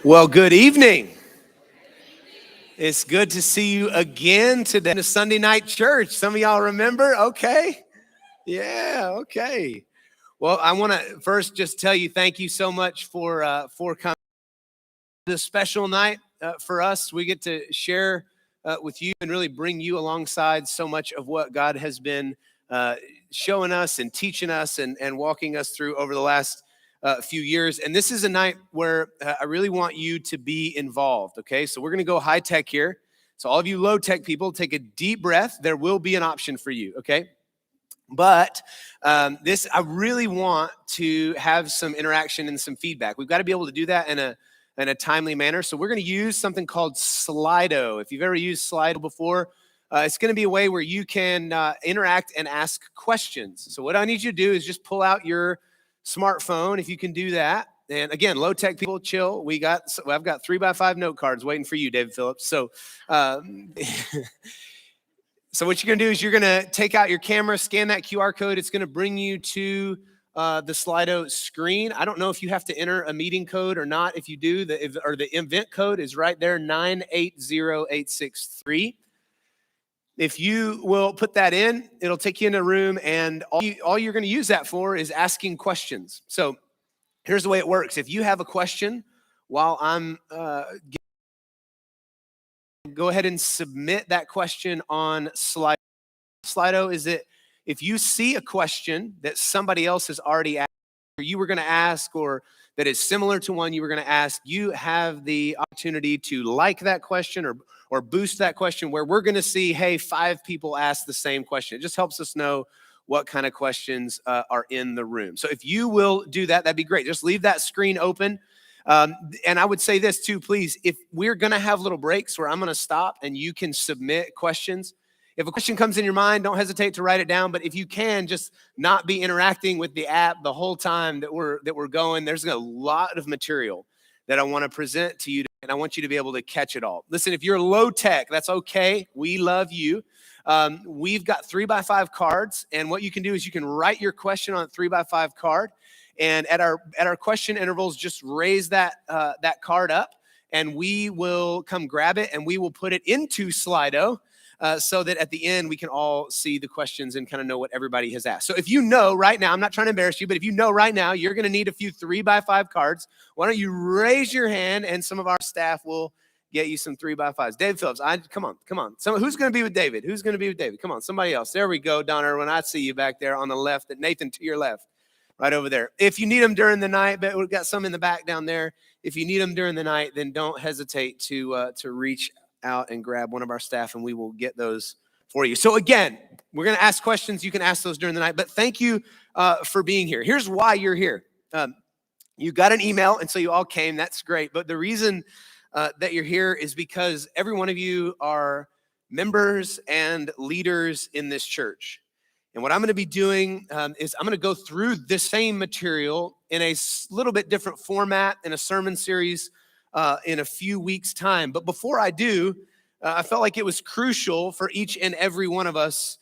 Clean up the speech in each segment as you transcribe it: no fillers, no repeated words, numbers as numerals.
Well, good evening. It's good to see you again today in a Sunday night church. Some of y'all remember? Okay. Yeah, okay. Well, I want to first just tell you thank you so much for coming. This special night for us. We get to share with you and really bring you alongside so much of what God has been showing us and teaching us and walking us through over the last few years. And this is a night where I really want you to be involved, okay? So we're going to go high tech here. So all of you low tech people, take a deep breath. There will be an option for you, okay? But I really want to have some interaction and some feedback. We've got to be able to do that in a timely manner. So we're going to use something called Slido. If you've ever used Slido before, it's going to be a way where you can interact and ask questions. So what I need you to do is just pull out your smartphone, if you can do that. And again, low tech people, chill. I've got 3x5 note cards waiting for you, David Phillips. So. So what you're going to do is you're going to take out your camera, scan that QR code. It's going to bring you to the Slido screen. I don't know if you have to enter a meeting code or not. If you do, the event code is right there, 980863. If you will put that in, it'll take you in a room, and all you're going to use that for is asking questions. So here's the way it works. If you have a question while I'm go ahead and submit that question on Slido. Slido is that if you see a question that somebody else has already asked, or you were going to ask, or that is similar to one you were going to ask, you have the opportunity to like that question or boost that question, where we're going to see, hey, 5 people asked the same question. It just helps us know what kind of questions are in the room. So if you will do that, that'd be great. Just leave that screen open. And I would say this too, please, if we're going to have little breaks where I'm going to stop and you can submit questions. If a question comes in your mind, don't hesitate to write it down. But if you can, just not be interacting with the app the whole time that we're going. There's a lot of material that I want to present to you, and I want you to be able to catch it all. Listen, if you're low tech, that's okay. We love you. We've got 3x5 cards, and what you can do is you can write your question on a 3x5 card. And at our question intervals, just raise that card up, and we will come grab it, and we will put it into Slido so that at the end we can all see the questions and kind of know what everybody has asked. So if you know right now, I'm not trying to embarrass you, but if you know right now you're going to need a few 3x5 cards, why don't you raise your hand, and some of our staff will get you some 3x5s. David Phillips, come on. Who's going to be with David? Who's going to be with David? Come on, somebody else. There we go, Don Irwin. I see you back there on the left. Nathan, to your left. Right over there. If you need them during the night, but we've got some in the back down there. If you need them during the night, then don't hesitate to reach out and grab one of our staff, and we will get those for you. So again, we're going to ask questions. You can ask those during the night, but thank you for being here. Here's why you're here. You got an email, and so you all came. That's great. But the reason that you're here is because every one of you are members and leaders in this church. And what I'm going to be doing is I'm going to go through this same material in a little bit different format in a sermon series in a few weeks' time. But before I do, I felt like it was crucial for each and every one of us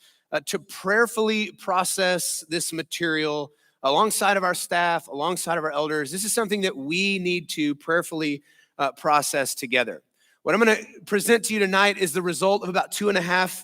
to prayerfully process this material alongside of our staff, alongside of our elders. This is something that we need to prayerfully process together. What I'm going to present to you tonight is the result of about 2.5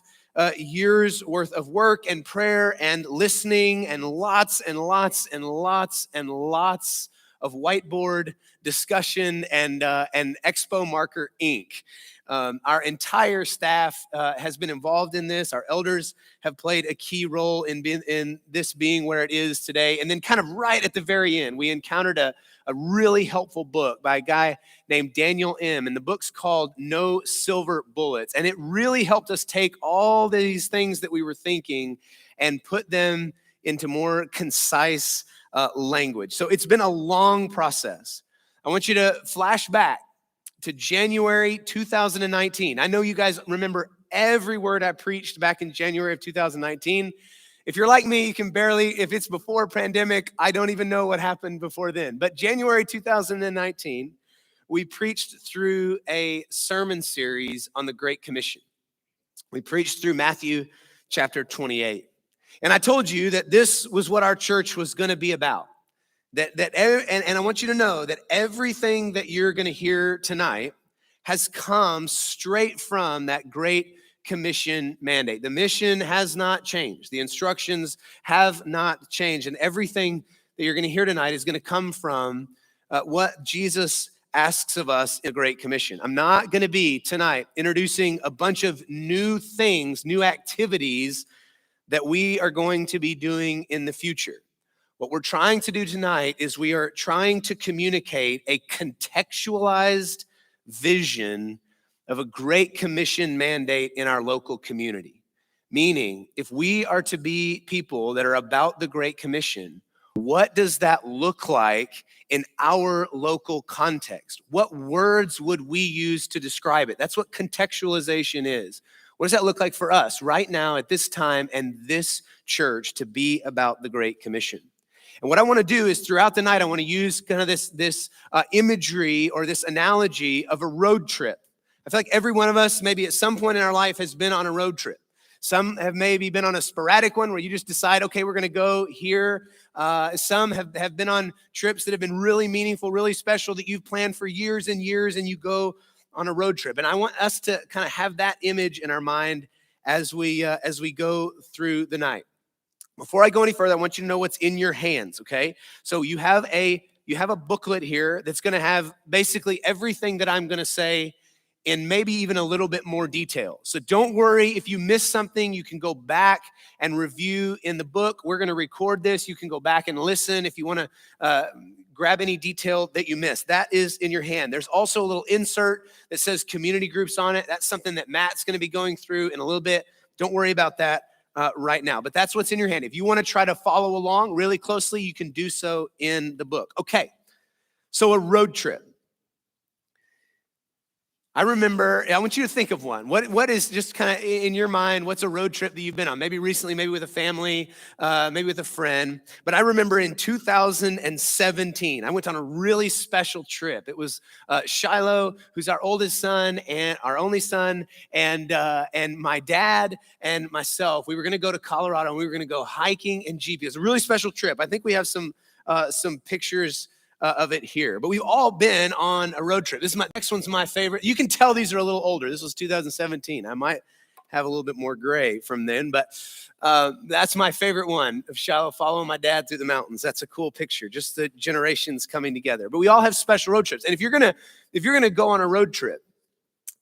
years worth of work and prayer and listening and lots and lots and lots and lots of whiteboard discussion and expo marker ink. Our entire staff has been involved in this. Our elders have played a key role in this being where it is today. And then kind of right at the very end, we encountered a really helpful book by a guy named Daniel M. And the book's called No Silver Bullets. And it really helped us take all these things that we were thinking and put them into more concise language. So it's been a long process. I want you to flash back to January 2019. I know you guys remember every word I preached back in January of 2019. If you're like me, you can barely, if it's before pandemic, I don't even know what happened before then. But January 2019, we preached through a sermon series on the Great Commission. We preached through Matthew chapter 28. And I told you that this was what our church was going to be about. And I want you to know that everything that you're going to hear tonight has come straight from that Great Commission mandate. The mission has not changed. The instructions have not changed. And everything that you're going to hear tonight is going to come from what Jesus asks of us in the Great Commission. I'm not going to be tonight introducing a bunch of new things, new activities that we are going to be doing in the future. What we're trying to do tonight is we are trying to communicate a contextualized vision of a Great Commission mandate in our local community. Meaning, if we are to be people that are about the Great Commission, what does that look like in our local context? What words would we use to describe it? That's what contextualization is. What does that look like for us right now at this time and this church to be about the Great Commission? And what I want to do is throughout the night, I want to use kind of this imagery or this analogy of a road trip. I feel like every one of us, maybe at some point in our life, has been on a road trip. Some have maybe been on a sporadic one where you just decide, okay, we're going to go here. Some have been on trips that have been really meaningful, really special, that you've planned for years and years, and you go on a road trip. And I want us to kind of have that image in our mind as we go through the night. Before I go any further, I want you to know what's in your hands, okay? So you have a booklet here that's going to have basically everything that I'm going to say in maybe even a little bit more detail. So don't worry if you miss something, you can go back and review in the book. We're going to record this. You can go back and listen if you want to grab any detail that you missed. That is in your hand. There's also a little insert that says community groups on it. That's something that Matt's going to be going through in a little bit. Don't worry about that right now, but that's what's in your hand. If you want to try to follow along really closely, you can do so in the book. Okay, so a road trip. I want you to think of one. What is just kind of in your mind, what's a road trip that you've been on? Maybe recently, maybe with a family, maybe with a friend. But I remember in 2017, I went on a really special trip. It was Shiloh, who's our oldest son and our only son, and my dad and myself. We were going to go to Colorado, and we were going to go hiking and jeeping. It was a really special trip. I think we have some pictures of it here. But we've all been on a road trip. Next one's my favorite. You can tell these are a little older. This was 2017. I might have a little bit more gray from then, but that's my favorite one of Shiloh following my dad through the mountains. That's a cool picture, just the generations coming together. But we all have special road trips. And if you're gonna go on a road trip,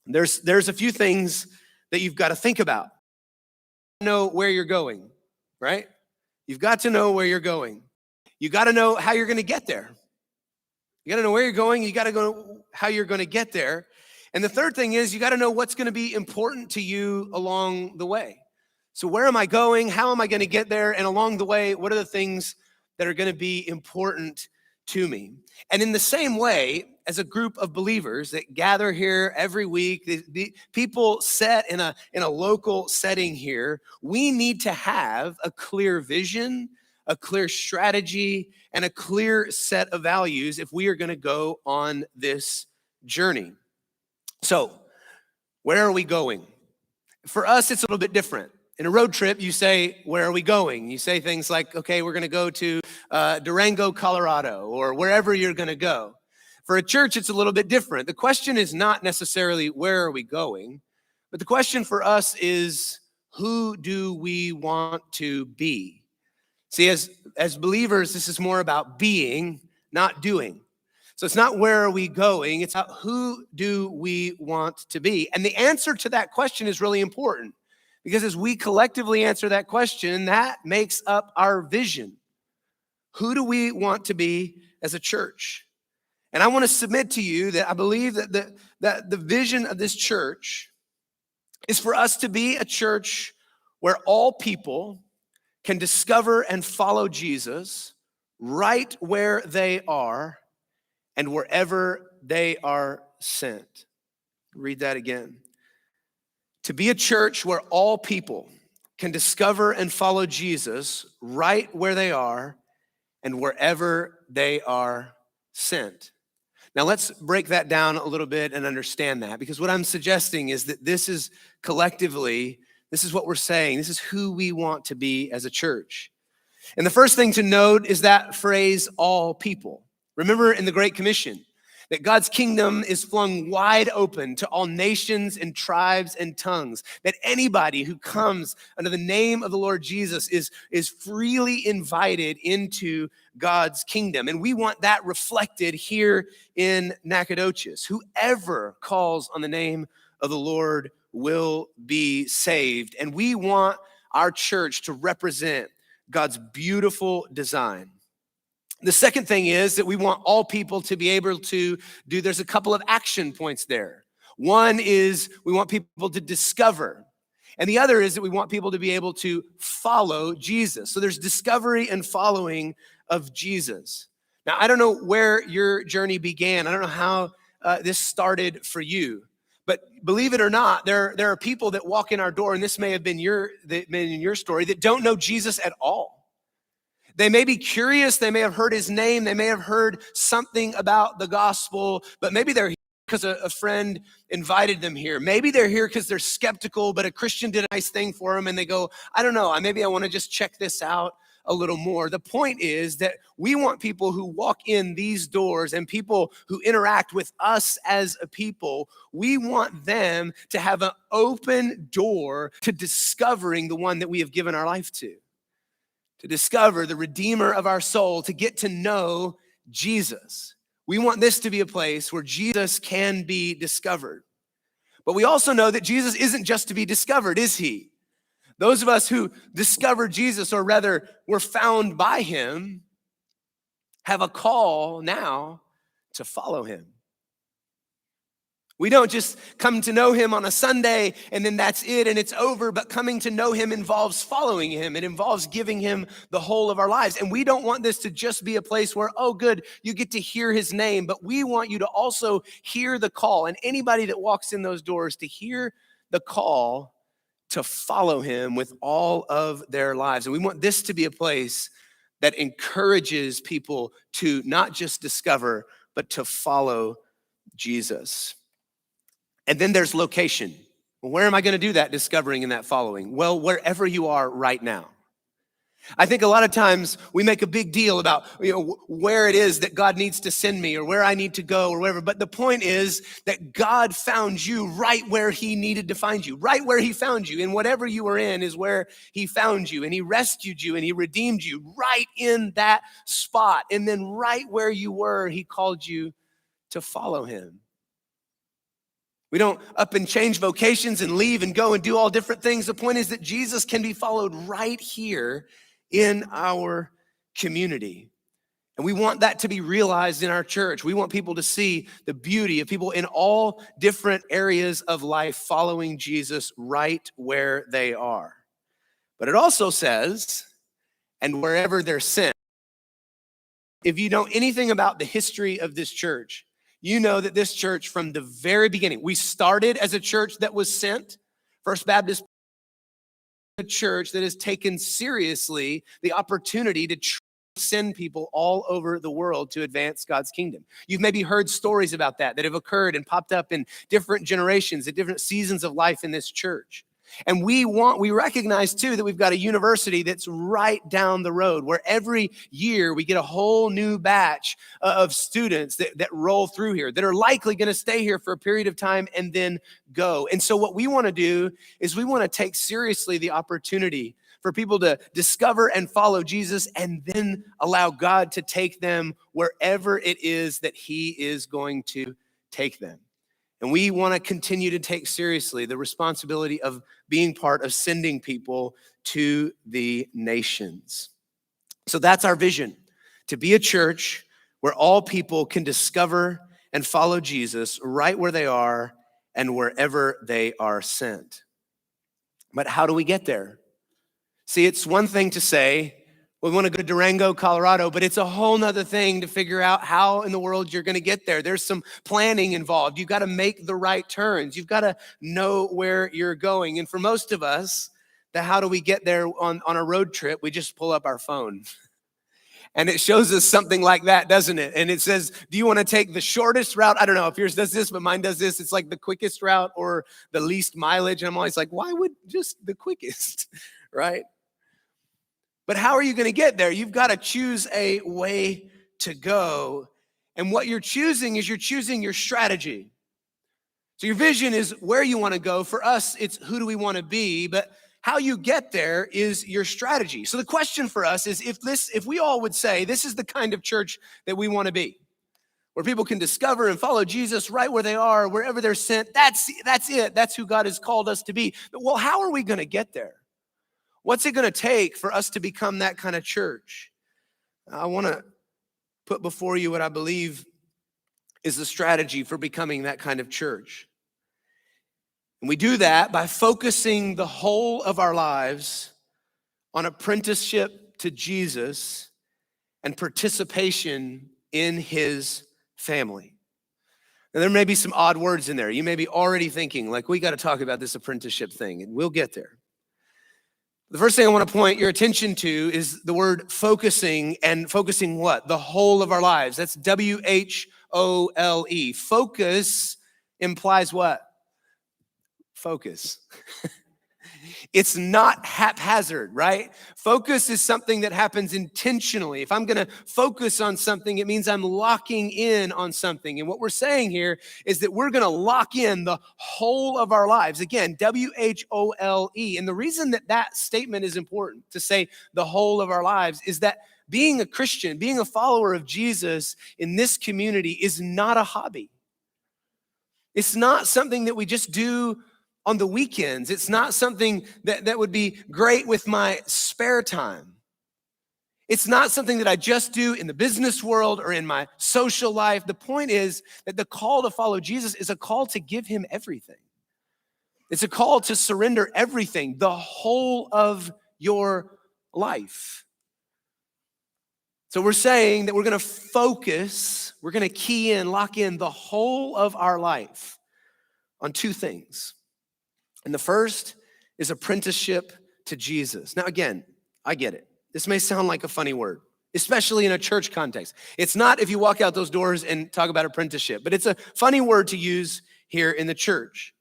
there's a few things that you've got to think about. Know where you're going, right? You've got to know where you're going. You got to know how you're going to get there. You got to know where you're going. You got to know how you're going to get there. And the third thing is you got to know what's going to be important to you along the way. So where am I going? How am I going to get there? And along the way, what are the things that are going to be important to me? And in the same way, as a group of believers that gather here every week, the people set in a local setting here, we need to have a clear vision, a clear strategy, and a clear set of values if we are going to go on this journey. So, where are we going? For us, it's a little bit different. In a road trip, you say, where are we going? You say things like, okay, we're going to go to Durango, Colorado, or wherever you're going to go. For a church, it's a little bit different. The question is not necessarily, where are we going? But the question for us is, who do we want to be? See, as believers, this is more about being, not doing. So it's not where are we going, it's about who do we want to be. And the answer to that question is really important because as we collectively answer that question, that makes up our vision. Who do we want to be as a church? And I want to submit to you that I believe that the vision of this church is for us to be a church where all people can discover and follow Jesus right where they are and wherever they are sent. Read that again. To be a church where all people can discover and follow Jesus right where they are and wherever they are sent. Now let's break that down a little bit and understand that, because what I'm suggesting is that this is collectively, this is what we're saying. This is who we want to be as a church. And the first thing to note is that phrase, all people. Remember in the Great Commission that God's kingdom is flung wide open to all nations and tribes and tongues, that anybody who comes under the name of the Lord Jesus is freely invited into God's kingdom. And we want that reflected here in Nacogdoches. Whoever calls on the name of the Lord will be saved. And we want our church to represent God's beautiful design. The second thing is that we want all people to be able to do, there's a couple of action points there. One is we want people to discover, and the other is that we want people to be able to follow Jesus. So there's discovery and following of Jesus. Now, I don't know where your journey began. I don't know how this started for you. But believe it or not, there are people that walk in our door, and this may have been your story, that don't know Jesus at all. They may be curious, they may have heard his name, they may have heard something about the gospel, but maybe they're here because a friend invited them here. Maybe they're here because they're skeptical, but a Christian did a nice thing for them, and they go, I don't know, maybe I want to just check this out a little more. The point is that we want people who walk in these doors and people who interact with us as a people, we want them to have an open door to discovering the one that we have given our life to discover the Redeemer of our soul, to get to know Jesus. We want this to be a place where Jesus can be discovered. But we also know that Jesus isn't just to be discovered, is he? Those of us who discover Jesus, or rather were found by him, have a call now to follow him. We don't just come to know him on a Sunday and then that's it and it's over, but coming to know him involves following him. It involves giving him the whole of our lives. And we don't want this to just be a place where, oh, good, you get to hear his name, but we want you to also hear the call. And anybody that walks in those doors to hear the call to follow him with all of their lives. And we want this to be a place that encourages people to not just discover, but to follow Jesus. And then there's location. Well, where am I going to do that discovering and that following? Well, wherever you are right now. I think a lot of times we make a big deal about where it is that God needs to send me or where I need to go or whatever. But the point is that God found you right where he needed to find you, right where he found you. And whatever you were in is where he found you, and he rescued you and he redeemed you right in that spot. And then right where you were, he called you to follow him. We don't up and change vocations and leave and go and do all different things. The point is that Jesus can be followed right here in our community. And we want that to be realized in our church. We want people to see the beauty of people in all different areas of life following Jesus right where they are. But it also says, and wherever they're sent. If you know anything about the history of this church, you know that this church from the very beginning, we started as a church that was sent. First Baptist, a church that has taken seriously the opportunity to send people all over the world to advance God's kingdom. You've maybe heard stories about that have occurred and popped up in different generations, at different seasons of life in this church. And we recognize too that we've got a university that's right down the road, where every year we get a whole new batch of students that roll through here, that are likely going to stay here for a period of time and then go. And so what we want to do is we want to take seriously the opportunity for people to discover and follow Jesus, and then allow God to take them wherever it is that he is going to take them. And we want to continue to take seriously the responsibility of being part of sending people to the nations. So that's our vision, to be a church where all people can discover and follow Jesus right where they are and wherever they are sent. But how do we get there? See, it's one thing to say, we want to go to Durango, Colorado, but it's a whole nother thing to figure out how in the world you're going to get there. There's some planning involved. You've got to make the right turns. You've got to know where you're going. And for most of us, how do we get there on a road trip? We just pull up our phone. And it shows us something like that, doesn't it? And it says, do you want to take the shortest route? I don't know if yours does this, but mine does this. It's like the quickest route or the least mileage. And I'm always like, why would just the quickest, right? But how are you going to get there? You've got to choose a way to go. And what you're choosing is you're choosing your strategy. So your vision is where you want to go. For us, it's who do we want to be? But how you get there is your strategy. So the question for us is if we all would say this is the kind of church that we want to be, where people can discover and follow Jesus right where they are, wherever they're sent, that's it. That's who God has called us to be. But well, how are we going to get there? What's it going to take for us to become that kind of church? I want to put before you what I believe is the strategy for becoming that kind of church. And we do that by focusing the whole of our lives on apprenticeship to Jesus and participation in his family. Now, there may be some odd words in there. You may be already thinking, like, we got to talk about this apprenticeship thing, and we'll get there. The first thing I want to point your attention to is the word focusing, and focusing what? The whole of our lives. That's WHOLE. Focus implies what? Focus. It's not haphazard, right? Focus is something that happens intentionally. If I'm going to focus on something, it means I'm locking in on something. And what we're saying here is that we're going to lock in the whole of our lives. Again, WHOLE. And the reason that that statement is important to say the whole of our lives is that being a Christian, being a follower of Jesus in this community is not a hobby. It's not something that we just do on the weekends. It's not something that would be great with my spare time. It's not something that I just do in the business world or in my social life. The point is that the call to follow Jesus is a call to give him everything. It's a call to surrender everything, the whole of your life. So we're saying that we're going to focus, we're going to key in, lock in the whole of our life on two things. And the first is apprenticeship to Jesus. Now, again, I get it. This may sound like a funny word, especially in a church context. It's not if you walk out those doors and talk about apprenticeship, but it's a funny word to use here in the church.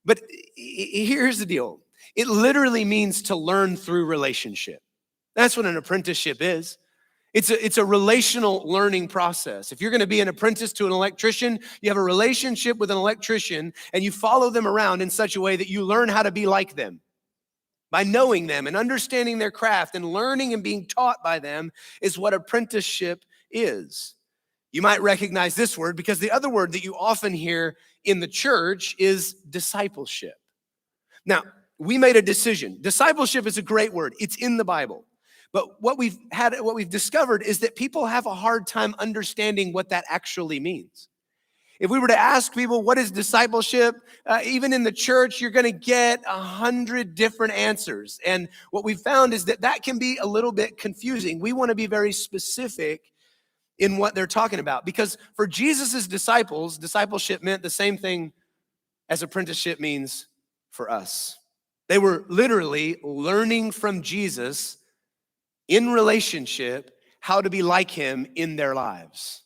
But here's the deal. It literally means to learn through relationship. That's what an apprenticeship is. It's a relational learning process. If you're going to be an apprentice to an electrician, you have a relationship with an electrician and you follow them around in such a way that you learn how to be like them. By knowing them and understanding their craft and learning and being taught by them is what apprenticeship is. You might recognize this word because the other word that you often hear in the church is discipleship. Now, we made a decision. Discipleship is a great word. It's in the Bible. But what we've discovered is that people have a hard time understanding what that actually means. If we were to ask people, what is discipleship? Even in the church, you're going to get 100 different answers. And what we found is that can be a little bit confusing. We want to be very specific in what they're talking about. Because for Jesus's disciples, discipleship meant the same thing as apprenticeship means for us. They were literally learning from Jesus in relationship, how to be like him in their lives.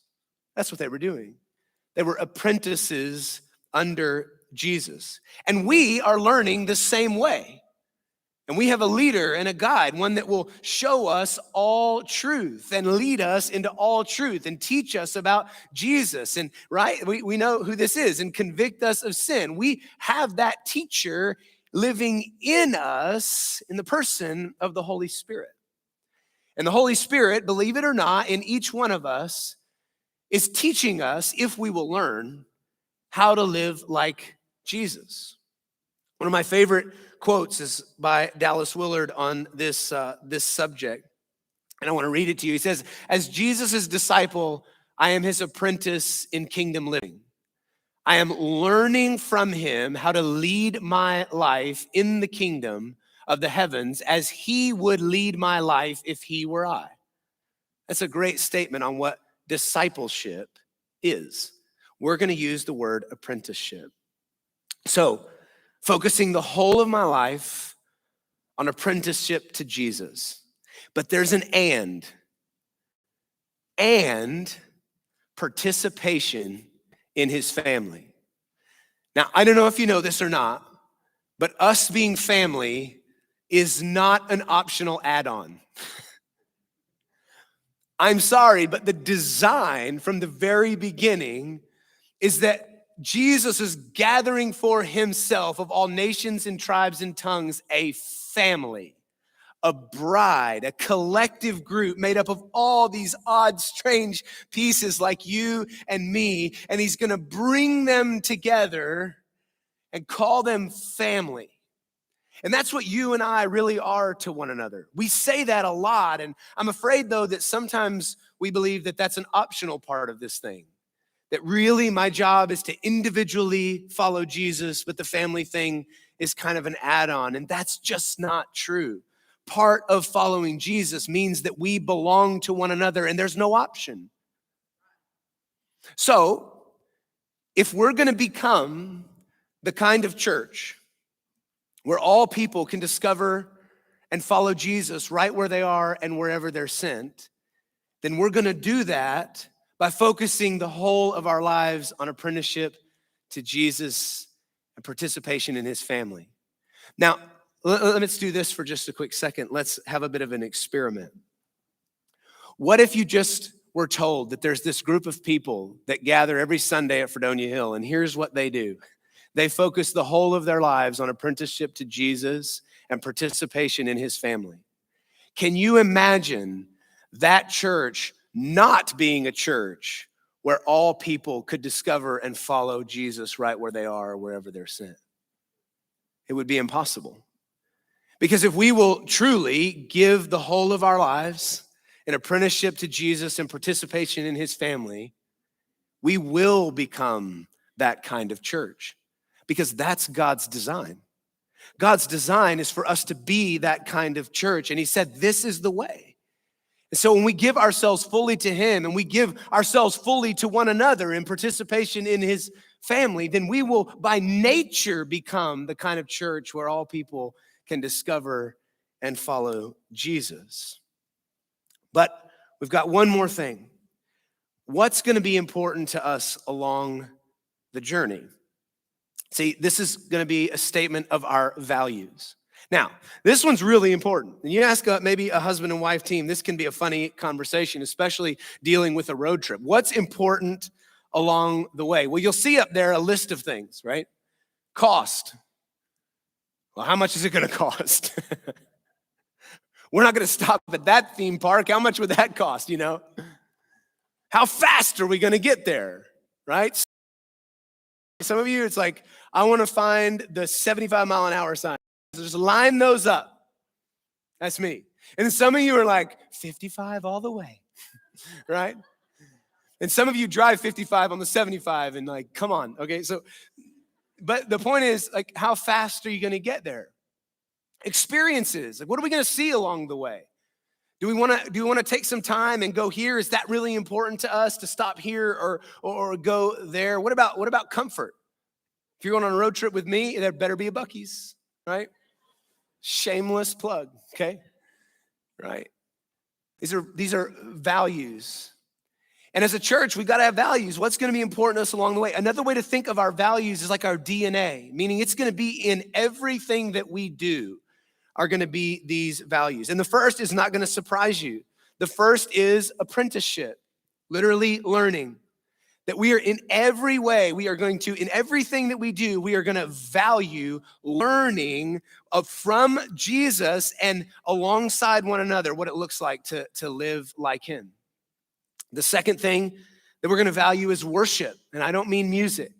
That's what they were doing. They were apprentices under Jesus. And we are learning the same way. And we have a leader and a guide, one that will show us all truth and lead us into all truth and teach us about Jesus. And right, we know who this is, and convict us of sin. We have that teacher living in us in the person of the Holy Spirit. And the Holy Spirit, believe it or not, in each one of us is teaching us, if we will learn, how to live like Jesus. One of my favorite quotes is by Dallas Willard on this subject. And I want to read it to you. He says, as Jesus' disciple, I am his apprentice in kingdom living. I am learning from him how to lead my life in the kingdom of the heavens as he would lead my life if he were I. That's a great statement on what discipleship is. We're going to use the word apprenticeship. So, focusing the whole of my life on apprenticeship to Jesus. But there's an and participation in his family. Now, I don't know if you know this or not, but us being family is not an optional add-on. I'm sorry, but the design from the very beginning is that Jesus is gathering for himself of all nations and tribes and tongues a family, a bride, a collective group made up of all these odd, strange pieces like you and me, and he's gonna bring them together and call them family. And that's what you and I really are to one another. We say that a lot, and I'm afraid, though, that sometimes we believe that that's an optional part of this thing. That really my job is to individually follow Jesus, but the family thing is kind of an add-on, and that's just not true. Part of following Jesus means that we belong to one another, and there's no option. So, if we're gonna become the kind of church where all people can discover and follow Jesus right where they are and wherever they're sent, then we're gonna do that by focusing the whole of our lives on apprenticeship to Jesus and participation in his family. Now, let's do this for just a quick second. Let's have a bit of an experiment. What if you just were told that there's this group of people that gather every Sunday at Fredonia Hill, and here's what they do. They focus the whole of their lives on apprenticeship to Jesus and participation in his family. Can you imagine that church not being a church where all people could discover and follow Jesus right where they are or wherever they're sent? It would be impossible. Because if we will truly give the whole of our lives in apprenticeship to Jesus and participation in his family, we will become that kind of church. Because that's God's design. God's design is for us to be that kind of church. And he said, this is the way. And so when we give ourselves fully to him and we give ourselves fully to one another in participation in his family, then we will by nature become the kind of church where all people can discover and follow Jesus. But we've got one more thing. What's going to be important to us along the journey? See, this is going to be a statement of our values. Now, this one's really important. And you ask maybe a husband and wife team, this can be a funny conversation, especially dealing with a road trip. What's important along the way? Well, you'll see up there a list of things, right? Cost. Well, how much is it going to cost? We're not going to stop at that theme park. How much would that cost, you know? How fast are we going to get there, right? Some of you, it's like, I want to find the 75-mile-an-hour sign. So just line those up. That's me. And some of you are like, 55 all the way, right? And some of you drive 55 on the 75 and like, come on, okay? So, but the point is, like, how fast are you going to get there? Experiences, like, what are we going to see along the way? Do we want to take some time and go here? Is that really important to us to stop here or go there? What about comfort? If you're going on a road trip with me, there better be a Buc-ee's, right? Shameless plug, okay? Right? These are values. And as a church, we've got to have values. What's going to be important to us along the way? Another way to think of our values is like our DNA, meaning it's going to be in everything that we do are going to be these values. And the first is not going to surprise you. The first is apprenticeship, literally learning. That we are in every way, in everything that we do, we are going to value learning from Jesus and alongside one another what it looks like to live like him. The second thing that we're going to value is worship. And I don't mean music.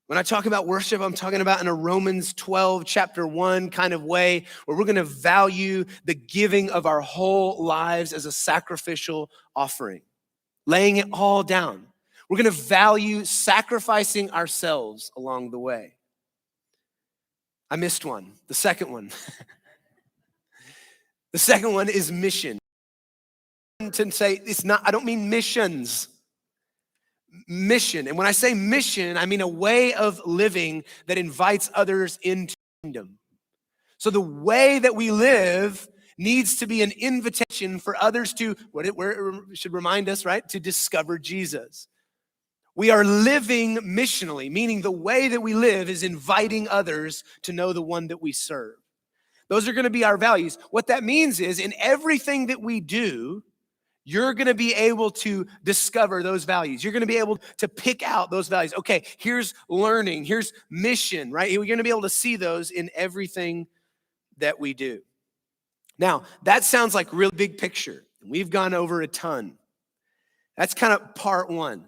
When I talk about worship, I'm talking about in a Romans 12, chapter 1 kind of way, where we're going to value the giving of our whole lives as a sacrificial offering, laying it all down. We're going to value sacrificing ourselves along the way. I missed one, the second one. The second one is mission. To say I don't mean missions. Mission. And when I say mission, I mean a way of living that invites others into the kingdom. So the way that we live needs to be an invitation for others to, what it should remind us, right? To discover Jesus. We are living missionally, meaning the way that we live is inviting others to know the one that we serve. Those are going to be our values. What that means is in everything that we do, you're going to be able to discover those values. You're going to be able to pick out those values. Okay, here's learning, here's mission, right? You're going to be able to see those in everything that we do. Now, that sounds like real big picture. We've gone over a ton. That's kind of part one.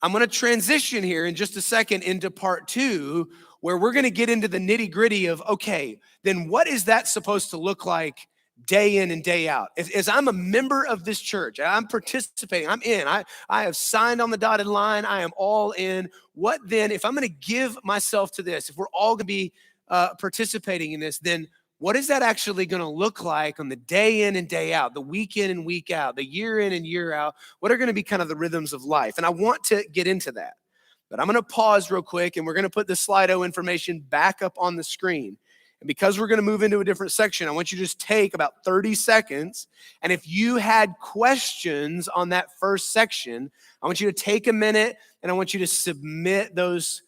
I'm going to transition here in just a second into part two, where we're going to get into the nitty-gritty of, okay, then what is that supposed to look like day in and day out? As I'm a member of this church, I'm participating, I'm in, I have signed on the dotted line, I am all in. What then, if I'm going to give myself to this, if we're all going to be participating in this, then what is that actually going to look like on the day in and day out, the week in and week out, the year in and year out? What are going to be kind of the rhythms of life? And I want to get into that. But I'm going to pause real quick, and we're going to put the Slido information back up on the screen. And because we're going to move into a different section, I want you to just take about 30 seconds. And if you had questions on that first section, I want you to take a minute, and I want you to submit those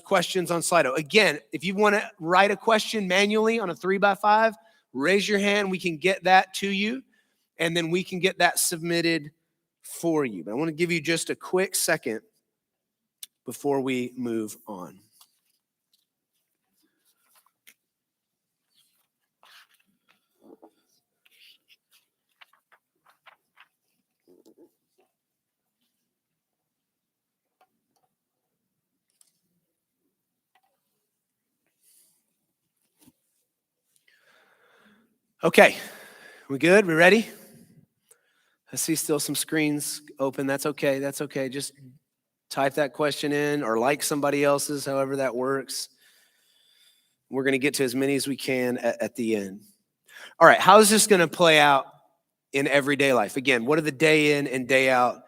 questions on Slido. Again, if you want to write a question manually on a 3x5, raise your hand. We can get that to you, and then we can get that submitted for you. But I want to give you just a quick second before we move on. Okay, we good? We ready? I see still some screens open. That's okay. That's okay. Just type that question in or like somebody else's, however that works. We're going to get to as many as we can at the end. All right, how is this going to play out in everyday life? Again, what are the day in and day out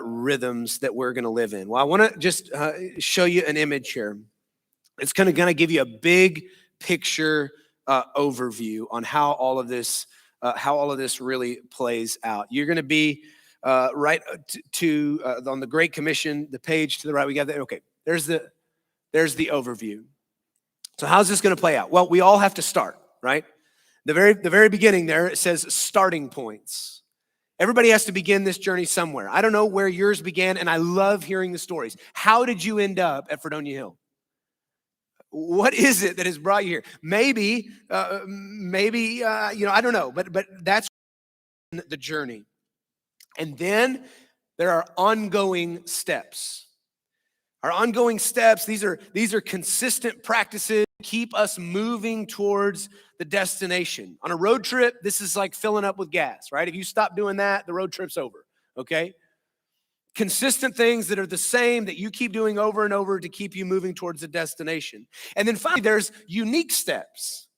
rhythms that we're going to live in? Well, I want to just show you an image here. It's going to give you a big picture overview on how all of this really plays out. You're going to be right on the Great Commission, the page to the right. We got that. Okay, there's the overview. So how's this going to play out? Well, we all have to start, right? The very beginning there, it says starting points. Everybody has to begin this journey somewhere. I don't know where yours began, and I love hearing the stories. How did you end up at Fredonia Hill? What is it that has brought you here? Maybe, I don't know, but that's the journey. And then there are ongoing steps. Our ongoing steps, these are consistent practices to keep us moving towards the destination. On a road trip, this is like filling up with gas, right? If you stop doing that, the road trip's over, okay? Consistent things that are the same that you keep doing over and over to keep you moving towards the destination. And then finally, there's unique steps.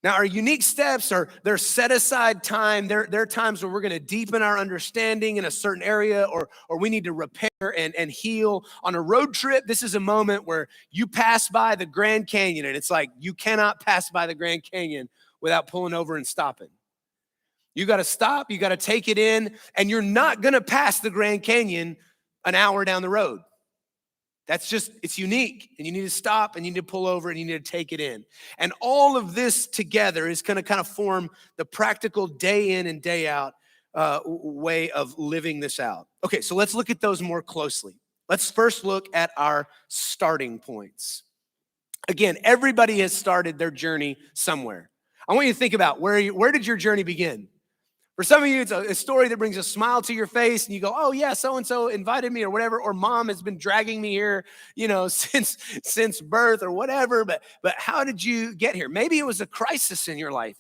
Now, our unique steps they're set aside time. They're times where we're going to deepen our understanding in a certain area, or we need to repair and heal. On a road trip, this is a moment where you pass by the Grand Canyon, and it's like you cannot pass by the Grand Canyon without pulling over and stopping. You got to stop, you got to take it in, and you're not going to pass the Grand Canyon an hour down the road. It's unique, and you need to stop, and you need to pull over, and you need to take it in. And all of this together is going to kind of form the practical day in and day out way of living this out. Okay, so let's look at those more closely. Let's first look at our starting points. Again, everybody has started their journey somewhere. I want you to think about where did your journey begin? For some of you, it's a story that brings a smile to your face, and you go, oh yeah, so-and-so invited me or whatever, or mom has been dragging me here, since birth or whatever, but how did you get here? Maybe it was a crisis in your life.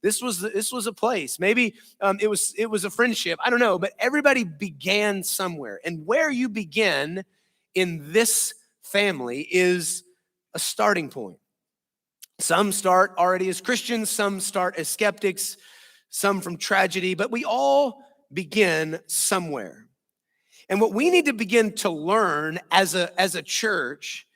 This was a place. Maybe it was a friendship. I don't know, but everybody began somewhere. And where you begin in this family is a starting point. Some start already as Christians, some start as skeptics, some from tragedy, but we all begin somewhere. And what we need to begin to learn as a church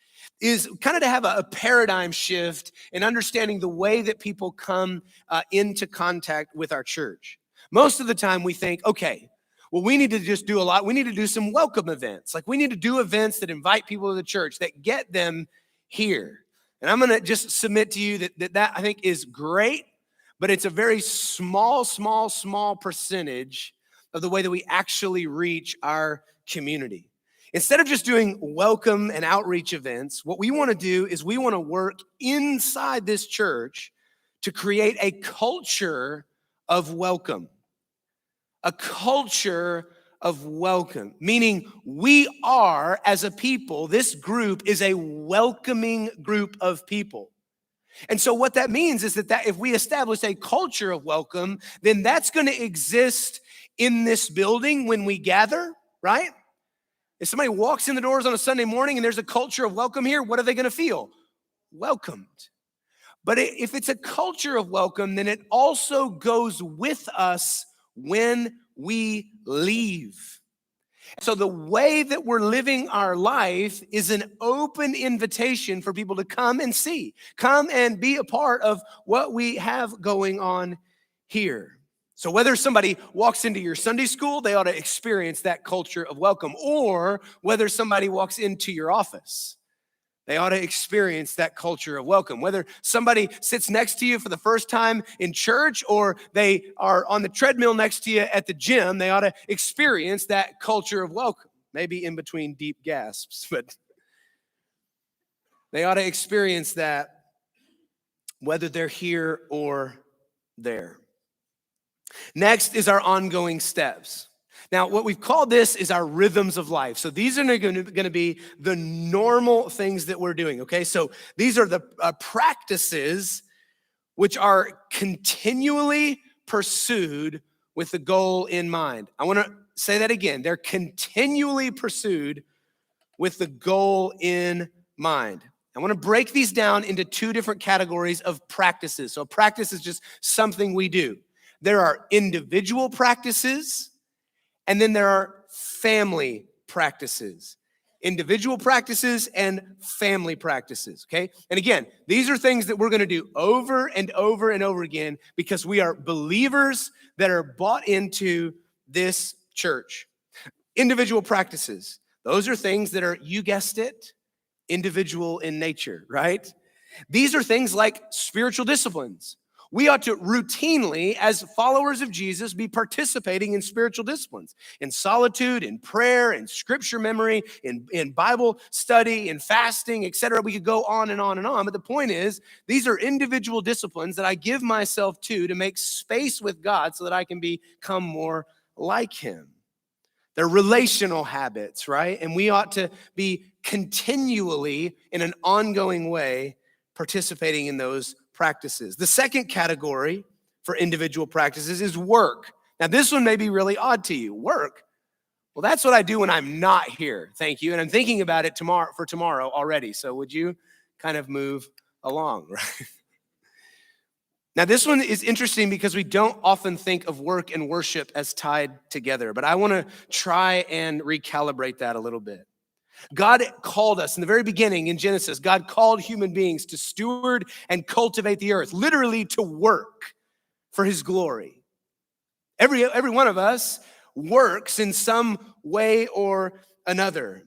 is kind of to have a paradigm shift in understanding the way that people come into contact with our church. Most of the time we think, okay, well, we need to just do a lot. We need to do some welcome events. Like we need to do events that invite people to the church, that get them here. And I'm going to just submit to you that I think is great, but it's a very small percentage of the way that we actually reach our community. Instead of just doing welcome and outreach events, what we want to do is we want to work inside this church to create a culture of welcome. A culture of welcome, meaning we are, as a people, this group is a welcoming group of people. And so what that means is that if we establish a culture of welcome, then that's going to exist in this building when we gather, right? If somebody walks in the doors on a Sunday morning and there's a culture of welcome here, what are they going to feel? Welcomed. But if it's a culture of welcome, then it also goes with us when we leave. So the way that we're living our life is an open invitation for people to come and see, come and be a part of what we have going on here. So whether somebody walks into your Sunday school, they ought to experience that culture of welcome, or whether somebody walks into your office, they ought to experience that culture of welcome. Whether somebody sits next to you for the first time in church or they are on the treadmill next to you at the gym, they ought to experience that culture of welcome. Maybe in between deep gasps, but they ought to experience that whether they're here or there. Next is our ongoing steps. Now, what we've called this is our rhythms of life. So these are going to be the normal things that we're doing, okay? So these are the practices which are continually pursued with the goal in mind. I want to say that again. They're continually pursued with the goal in mind. I want to break these down into two different categories of practices. So practice is just something we do. There are individual practices, and then there are family practices. Individual practices and family practices, okay? And again, these are things that we're going to do over and over and over again because we are believers that are bought into this church. Individual practices. Those are things that are, you guessed it, individual in nature, right? These are things like spiritual disciplines. We ought to routinely, as followers of Jesus, be participating in spiritual disciplines, in solitude, in prayer, in scripture memory, in Bible study, in fasting, etc. We could go on and on and on. But the point is, these are individual disciplines that I give myself to make space with God so that I can become more like him. They're relational habits, right? And we ought to be continually, in an ongoing way, participating in those practices. The second category for individual practices is work. Now, this one may be really odd to you. Work? Well, that's what I do when I'm not here. Thank you. And I'm thinking about it for tomorrow already. So would you kind of move along, right? Now, this one is interesting because we don't often think of work and worship as tied together, but I want to try and recalibrate that a little bit. God called us in the very beginning in Genesis. God called human beings to steward and cultivate the earth, literally to work for his glory. Every one of us works in some way or another.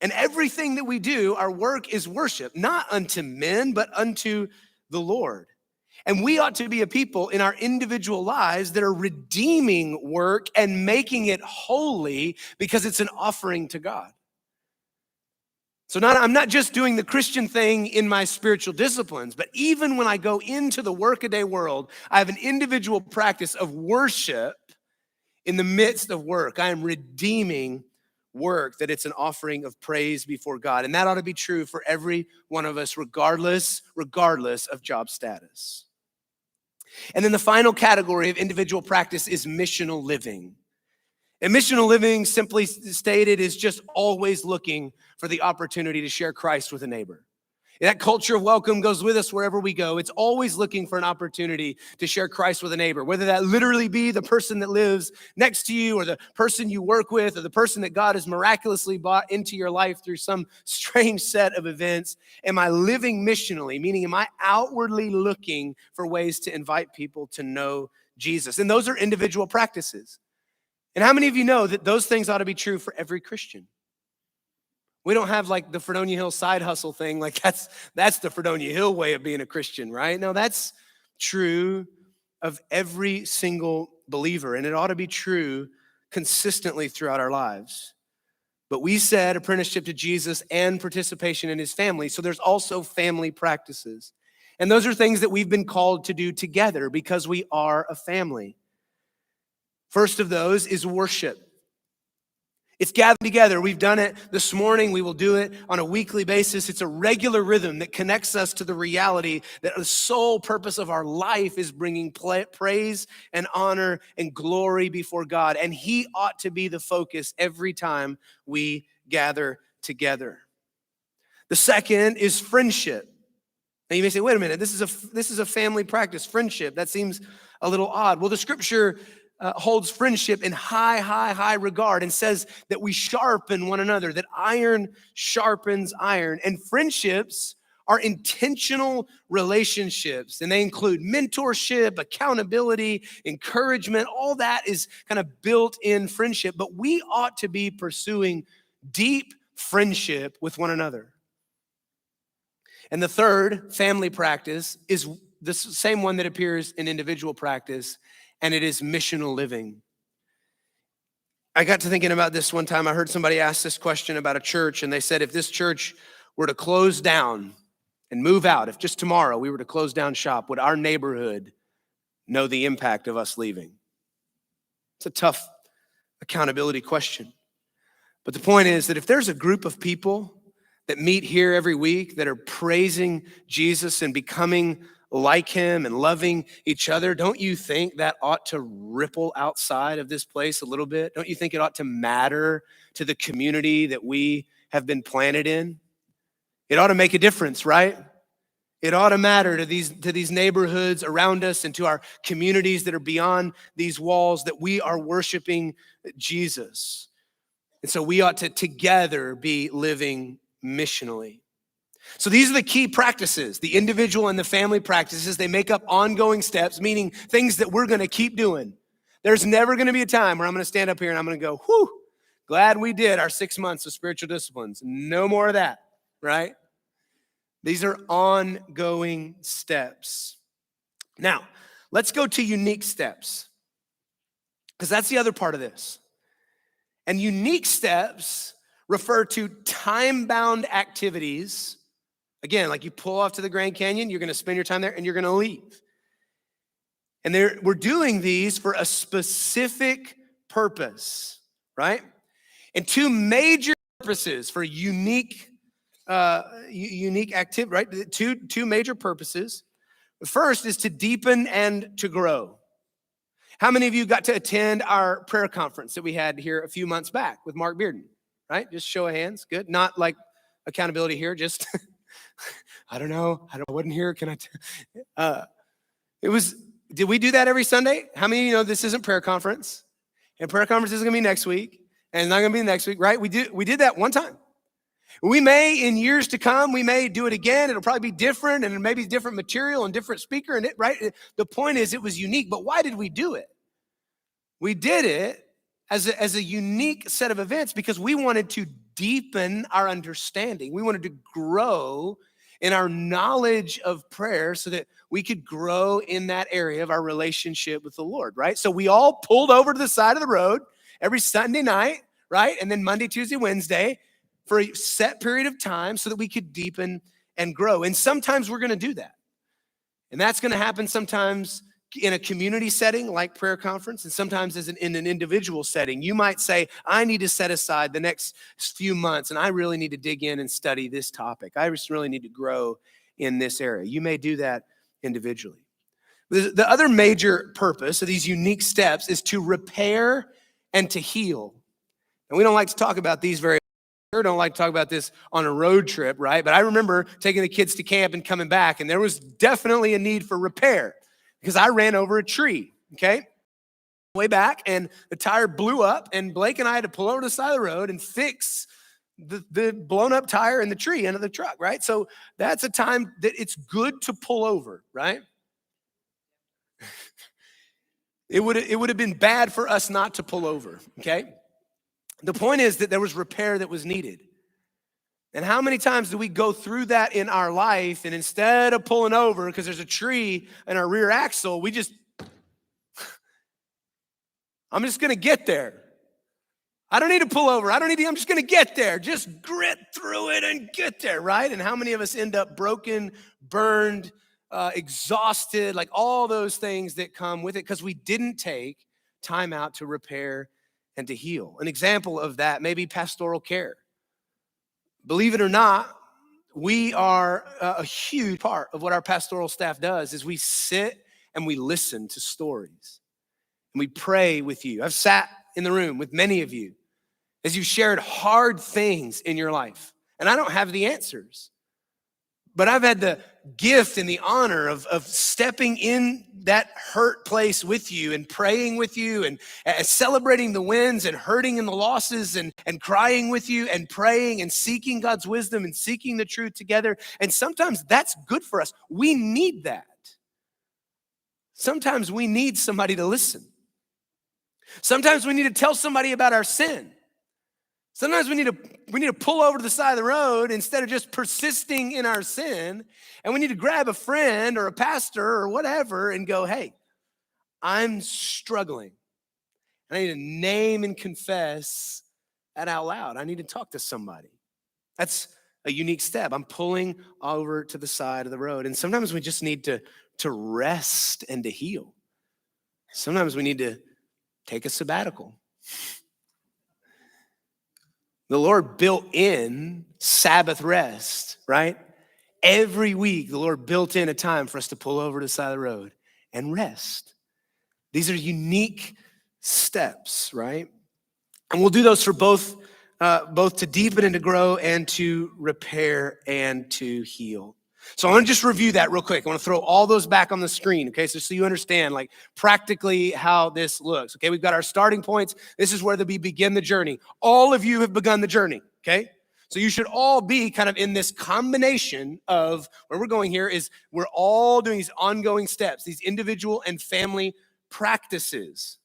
And everything that we do, our work is worship, not unto men, but unto the Lord. And we ought to be a people in our individual lives that are redeeming work and making it holy because it's an offering to God. So I'm not just doing the Christian thing in my spiritual disciplines, but even when I go into the workaday world, I have an individual practice of worship in the midst of work. I am redeeming work, that it's an offering of praise before God. And that ought to be true for every one of us, regardless of job status. And then the final category of individual practice is missional living. And missional living, simply stated, is just always looking for the opportunity to share Christ with a neighbor. And that culture of welcome goes with us wherever we go. It's always looking for an opportunity to share Christ with a neighbor, whether that literally be the person that lives next to you or the person you work with or the person that God has miraculously brought into your life through some strange set of events. Am I living missionally? Meaning, am I outwardly looking for ways to invite people to know Jesus? And those are individual practices. And how many of you know that those things ought to be true for every Christian? We don't have like the Fredonia Hill side hustle thing. Like that's the Fredonia Hill way of being a Christian, right? No, that's true of every single believer, and it ought to be true consistently throughout our lives. But we said apprenticeship to Jesus and participation in his family. So there's also family practices. And those are things that we've been called to do together because we are a family. First of those is worship. It's gathered together. We've done it this morning. We will do it on a weekly basis. It's a regular rhythm that connects us to the reality that the sole purpose of our life is bringing praise and honor and glory before God. And he ought to be the focus every time we gather together. The second is friendship. Now you may say, wait a minute, this is a family practice, friendship. That seems a little odd. Well, the scripture holds friendship in high regard and says that we sharpen one another, that iron sharpens iron. And friendships are intentional relationships, and they include mentorship, accountability, encouragement. All that is kind of built in friendship, but we ought to be pursuing deep friendship with one another. And the third family practice is the same one that appears in individual practice, and it is missional living. I got to thinking about this one time. I heard somebody ask this question about a church, and they said, if this church were to close down and move out, if just tomorrow we were to close down shop, would our neighborhood know the impact of us leaving? It's a tough accountability question. But the point is that if there's a group of people that meet here every week that are praising Jesus and becoming like him and loving each other, don't you think that ought to ripple outside of this place a little bit? Don't you think it ought to matter to the community that we have been planted in? It ought to make a difference, right? It ought to matter to these neighborhoods around us and to our communities that are beyond these walls that we are worshiping Jesus. And so we ought to together be living missionally. So these are the key practices, the individual and the family practices. They make up ongoing steps, meaning things that we're going to keep doing. There's never going to be a time where I'm going to stand up here and I'm going to go, whew, glad we did our 6 months of spiritual disciplines. No more of that, right? These are ongoing steps. Now, let's go to unique steps, because that's the other part of this. And unique steps refer to time-bound activities. Again, like you pull off to the Grand Canyon, you're going to spend your time there and you're going to leave. And we're doing these for a specific purpose, right? And two major purposes for unique activity, right? Two major purposes. The first is to deepen and to grow. How many of you got to attend our prayer conference that we had here a few months back with Mark Bearden, right? Just show of hands. Good. Not like accountability here, just I don't know. I wasn't here. Can I? Did we do that every Sunday? How many of you know this isn't prayer conference? And prayer conference isn't going to be next week. And it's not going to be next week, right? We did that one time. We may, in years to come, we may do it again. It'll probably be different, and maybe different material and different speaker. And right? The point is, it was unique. But why did we do it? We did it as a unique set of events because we wanted to deepen our understanding. We wanted to grow in our knowledge of prayer so that we could grow in that area of our relationship with the Lord, right? So we all pulled over to the side of the road every Sunday night, right? And then Monday, Tuesday, Wednesday for a set period of time so that we could deepen and grow. And sometimes we're going to do that. And that's going to happen sometimes in a community setting like prayer conference, and sometimes in an individual setting. You might say, I need to set aside the next few months, and I really need to dig in and study this topic. I just really need to grow in this area. You may do that individually. The other major purpose of these unique steps is to repair and to heal. And we don't like to talk about these very much. Don't like to talk about this on a road trip, right? But I remember taking the kids to camp and coming back, and there was definitely a need for repair because I ran over a tree, okay? Way back, and the tire blew up, and Blake and I had to pull over to the side of the road and fix the blown up tire in the tree under the truck, right? So that's a time that it's good to pull over, right? It would have been bad for us not to pull over, okay? The point is that there was repair that was needed. And how many times do we go through that in our life, and instead of pulling over because there's a tree in our rear axle, I'm just gonna get there. I don't need to pull over. I'm just gonna get there. Just grit through it and get there, right? And how many of us end up broken, burned, exhausted, like all those things that come with it because we didn't take time out to repair and to heal. An example of that may be pastoral care. Believe it or not, we are a huge part of what our pastoral staff does is we sit and we listen to stories and we pray with you. I've sat in the room with many of you as you shared hard things in your life. And I don't have the answers, but I've had the gift and the honor of stepping in that hurt place with you and praying with you and celebrating the wins and hurting in the losses and crying with you and praying and seeking God's wisdom and seeking the truth together. And sometimes that's good for us. We need that. Sometimes we need somebody to listen. Sometimes we need to tell somebody about our sin. Sometimes we need to pull over to the side of the road instead of just persisting in our sin. And we need to grab a friend or a pastor or whatever and go, hey, I'm struggling. And I need to name and confess that out loud. I need to talk to somebody. That's a unique step. I'm pulling over to the side of the road. And sometimes we just need to rest and to heal. Sometimes we need to take a sabbatical. The Lord built in Sabbath rest, right? Every week, the Lord built in a time for us to pull over to the side of the road and rest. These are unique steps, right? And we'll do those for both to deepen and to grow and to repair and to heal. So I want to just review that real quick. I want to throw all those back on the screen, okay? So you understand like practically how this looks, okay? We've got our starting points. This is where we begin the journey. All of you have begun the journey, okay? So you should all be kind of in this combination of where we're going here is we're all doing these ongoing steps, these individual and family practices.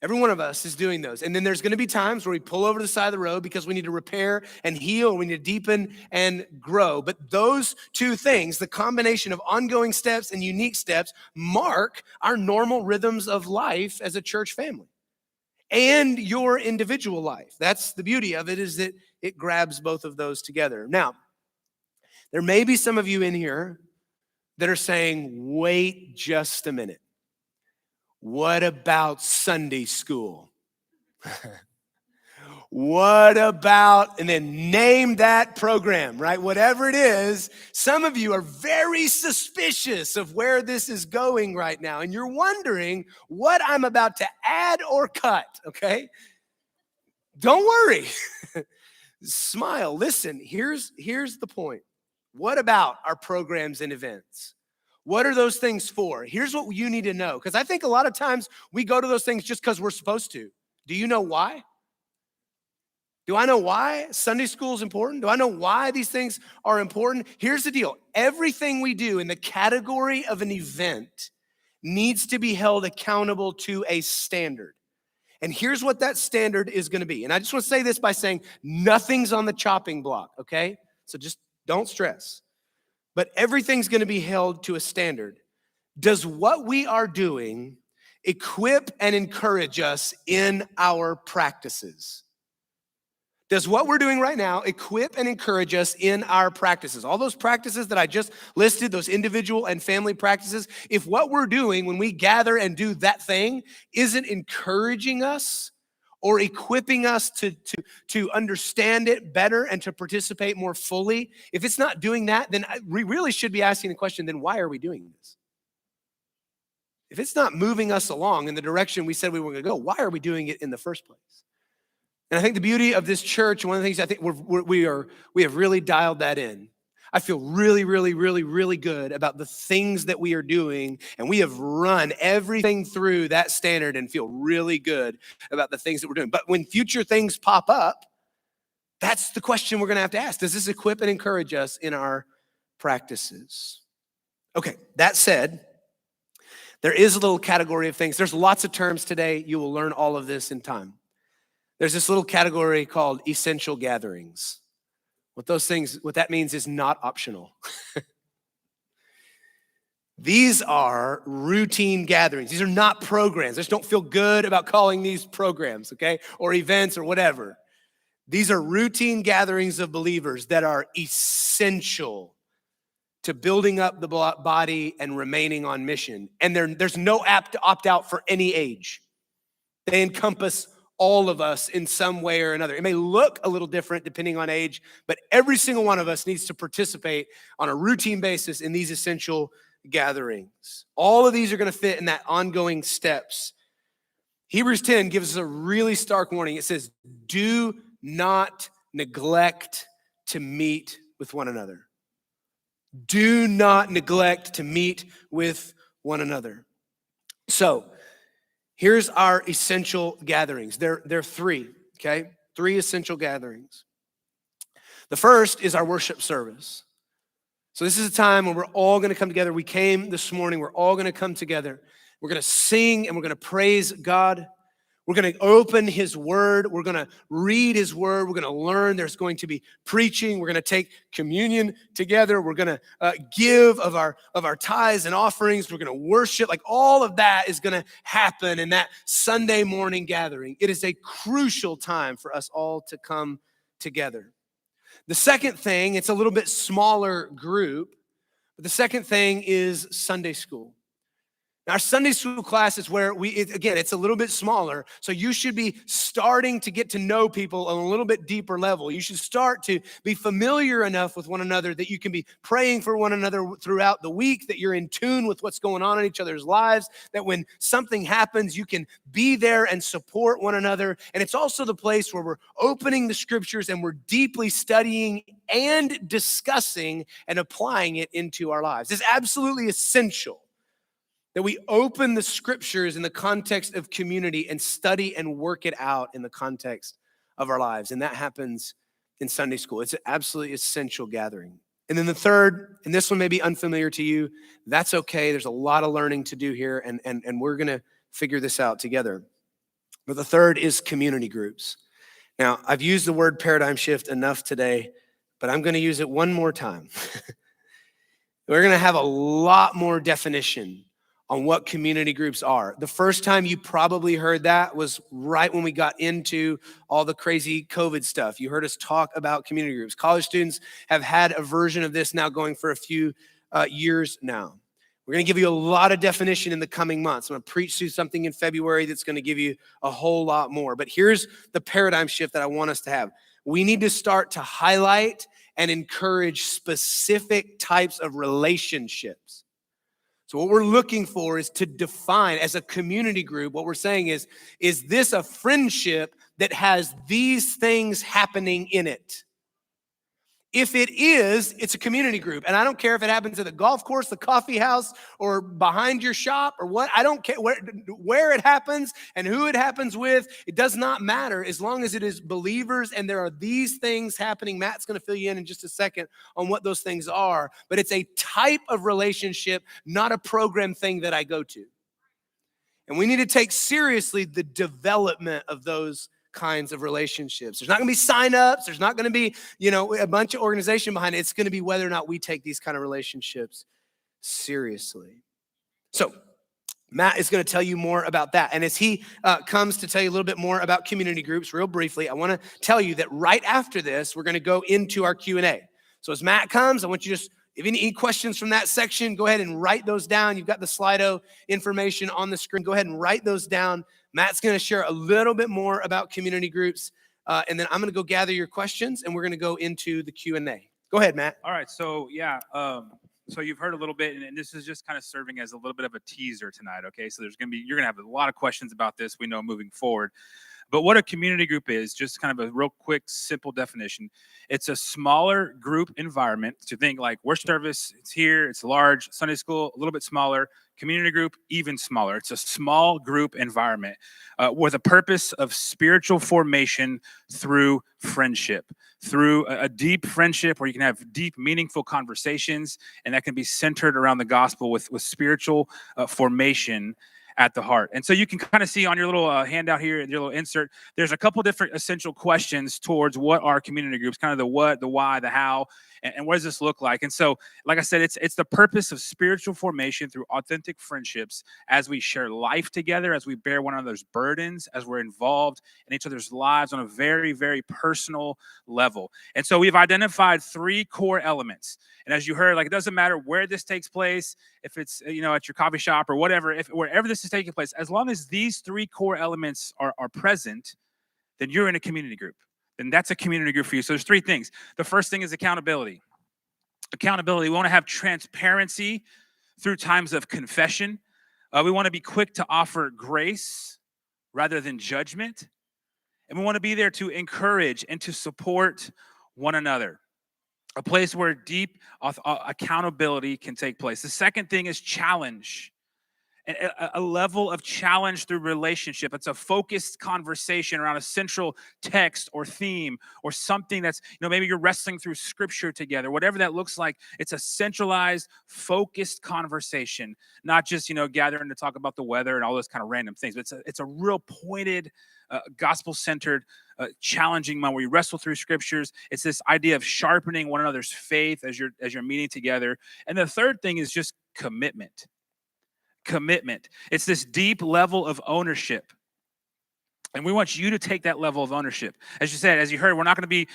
Every one of us is doing those. And then there's going to be times where we pull over to the side of the road because we need to repair and heal. We need to deepen and grow. But those two things, the combination of ongoing steps and unique steps, mark our normal rhythms of life as a church family and your individual life. That's the beauty of it, is that it grabs both of those together. Now, there may be some of you in here that are saying, wait just a minute. What about Sunday school? What about, and then name that program, right? Whatever it is, some of you are very suspicious of where this is going right now, and you're wondering what I'm about to add or cut, okay? Don't worry. Smile. Listen, here's the point. What about our programs and events? What are those things for? Here's what you need to know, because I think a lot of times we go to those things just because we're supposed to. Do you know why? Do I know why Sunday school is important? Do I know why these things are important? Here's the deal. Everything we do in the category of an event needs to be held accountable to a standard. And here's what that standard is going to be. And I just want to say this by saying nothing's on the chopping block, okay? So just don't stress. But everything's going to be held to a standard. Does what we are doing equip and encourage us in our practices? Does what we're doing right now equip and encourage us in our practices? All those practices that I just listed, those individual and family practices, if what we're doing when we gather and do that thing isn't encouraging us or equipping us to understand it better and to participate more fully, if it's not doing that, then we really should be asking the question, then why are we doing this? If it's not moving us along in the direction we said we were going to go, why are we doing it in the first place? And I think the beauty of this church, one of the things I think we have really dialed that in. I feel really, really, really, really good about the things that we are doing, and we have run everything through that standard and feel really good about the things that we're doing. But when future things pop up, that's the question we're going to ask. Does this equip and encourage us in our practices? Okay, that said, there is a little category of things. There's lots of terms today. You will learn all of this in time. There's this little category called essential gatherings. What that means is not optional. These are routine gatherings. These are not programs. Just don't feel good about calling these programs, okay? Or events or whatever. These are routine gatherings of believers that are essential to building up the body and remaining on mission. And there's no opt out for any age. They encompass all of us in some way or another. It may look a little different depending on age, but every single one of us needs to participate on a routine basis in these essential gatherings. All of these are going to fit in that ongoing steps. Hebrews 10 gives us a really stark warning. It says, do not neglect to meet with one another. Do not neglect to meet with one another. So here's our essential gatherings. There are three, okay? Three essential gatherings. The first is our worship service. So this is a time when we're all going to come together. We came this morning. We're all going to come together. We're going to sing and we're going to praise God. We're going to open his word. We're going to read his word. We're going to learn. There's going to be preaching. We're going to take communion together. We're going to give of our tithes and offerings. We're going to worship. Like all of that is going to happen in that Sunday morning gathering. It is a crucial time for us all to come together. The second thing, it's a little bit smaller group, but the second thing is Sunday school. Now, our Sunday school class is where it's a little bit smaller, so you should be starting to get to know people on a little bit deeper level. You should start to be familiar enough with one another that you can be praying for one another throughout the week, that you're in tune with what's going on in each other's lives, that when something happens, you can be there and support one another. And it's also the place where we're opening the scriptures and we're deeply studying and discussing and applying it into our lives. It's absolutely essential that we open the scriptures in the context of community and study and work it out in the context of our lives. And that happens in Sunday school. It's an absolutely essential gathering. And then the third, and this one may be unfamiliar to you, that's okay. There's a lot of learning to do here, and we're going to figure this out together. But the third is community groups. Now, I've used the word paradigm shift enough today, but I'm going to use it one more time. We're going to have a lot more definition on what community groups are. The first time you probably heard that was right when we got into all the crazy COVID stuff. You heard us talk about community groups. College students have had a version of this now going for a few years now. We're going to give you a lot of definition in the coming months. I'm going to preach through something in February that's going to give you a whole lot more. But here's the paradigm shift that I want us to have. We need to start to highlight and encourage specific types of relationships. So what we're looking for is to define as a community group, what we're saying is this a friendship that has these things happening in it? If it is, it's a community group. And I don't care if it happens at the golf course, the coffee house, or behind your shop, or what. I don't care where it happens and who it happens with. It does not matter as long as it is believers and there are these things happening. Matt's going to fill you in just a second on what those things are. But it's a type of relationship, not a program thing that I go to. And we need to take seriously the development of those kinds of relationships. There's not going to be sign-ups. There's not going to be, a bunch of organization behind it. It's going to be whether or not we take these kind of relationships seriously. So Matt is going to tell you more about that. And as he comes to tell you a little bit more about community groups, real briefly, I want to tell you that right after this, we're going to go into our Q&A. So as Matt comes, I want you to if any questions from that section, go ahead and write those down. You've got the Slido information on the screen. Go ahead and write those down. Matt's going to share a little bit more about community groups, and then I'm going to go gather your questions, and we're going to go into the Q&A. Go ahead, Matt. All right, so so you've heard a little bit, and this is just kind of serving as a little bit of a teaser tonight, okay? So you're going to have a lot of questions about this, we know, moving forward. But what a community group is, just kind of a real quick, simple definition. It's a smaller group environment. So think like worship service, it's here, it's large. Sunday school, a little bit smaller. Community group, even smaller. It's a small group environment with a purpose of spiritual formation through friendship, through a deep friendship where you can have deep, meaningful conversations, and that can be centered around the gospel with spiritual formation. at the heart. And so you can kind of see on your little handout here, your little insert, there's a couple different essential questions towards what are community groups, kind of the what, the why, the how, and what does this look like? And so, like I said, it's the purpose of spiritual formation through authentic friendships as we share life together, as we bear one another's burdens, as we're involved in each other's lives on a very, very personal level. And so we've identified 3 core elements. And as you heard, like, it doesn't matter where this takes place, if it's, at your coffee shop or whatever, if wherever this is taking place, as long as these 3 core elements are present, then you're in a community group. Then that's a community group for you. So there's 3 things. The first thing is accountability. Accountability. We want to have transparency through times of confession. We want to be quick to offer grace rather than judgment. And we want to be there to encourage and to support one another. A place where deep accountability can take place. The second thing is challenge. A level of challenge through relationship. It's a focused conversation around a central text or theme or something that's, maybe you're wrestling through scripture together, whatever that looks like. It's a centralized, focused conversation, not just, gathering to talk about the weather and all those kind of random things. But it's a real pointed, gospel-centered, challenging moment where you wrestle through scriptures. It's this idea of sharpening one another's faith as you're meeting together. And the third thing is just commitment. It's this deep level of ownership. And we want you to take that level of ownership. As you said, as you heard, we're not going to be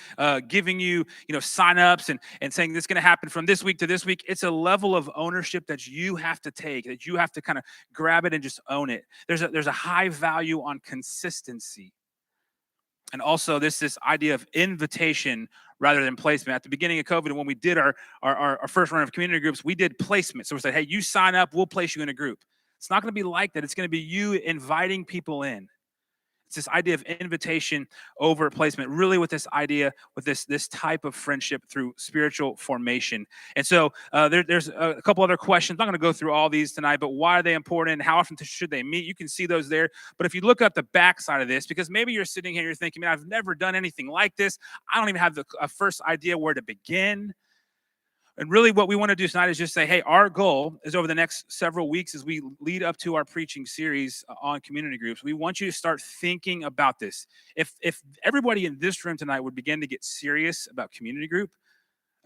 giving you, sign-ups and saying this is going to happen from this week to this week. It's a level of ownership that you have to take, that you have to kind of grab it and just own it. There's a high value on consistency. And also this idea of invitation rather than placement. At the beginning of COVID, when we did our first round of community groups, we did placement. So we said, hey, you sign up, we'll place you in a group. It's not going to be like that. It's going to be you inviting people in. It's this idea of invitation over placement, really with this idea, with this type of friendship through spiritual formation. And so there's a couple other questions. I'm not going to go through all these tonight, but why are they important? How often should they meet? You can see those there. But if you look at the back side of this, because maybe you're sitting here, you're thinking, man, I've never done anything like this. I don't even have a first idea where to begin. And really what we want to do tonight is just say, hey, our goal is over the next several weeks as we lead up to our preaching series on community groups, we want you to start thinking about this. If everybody in this room tonight would begin to get serious about community group,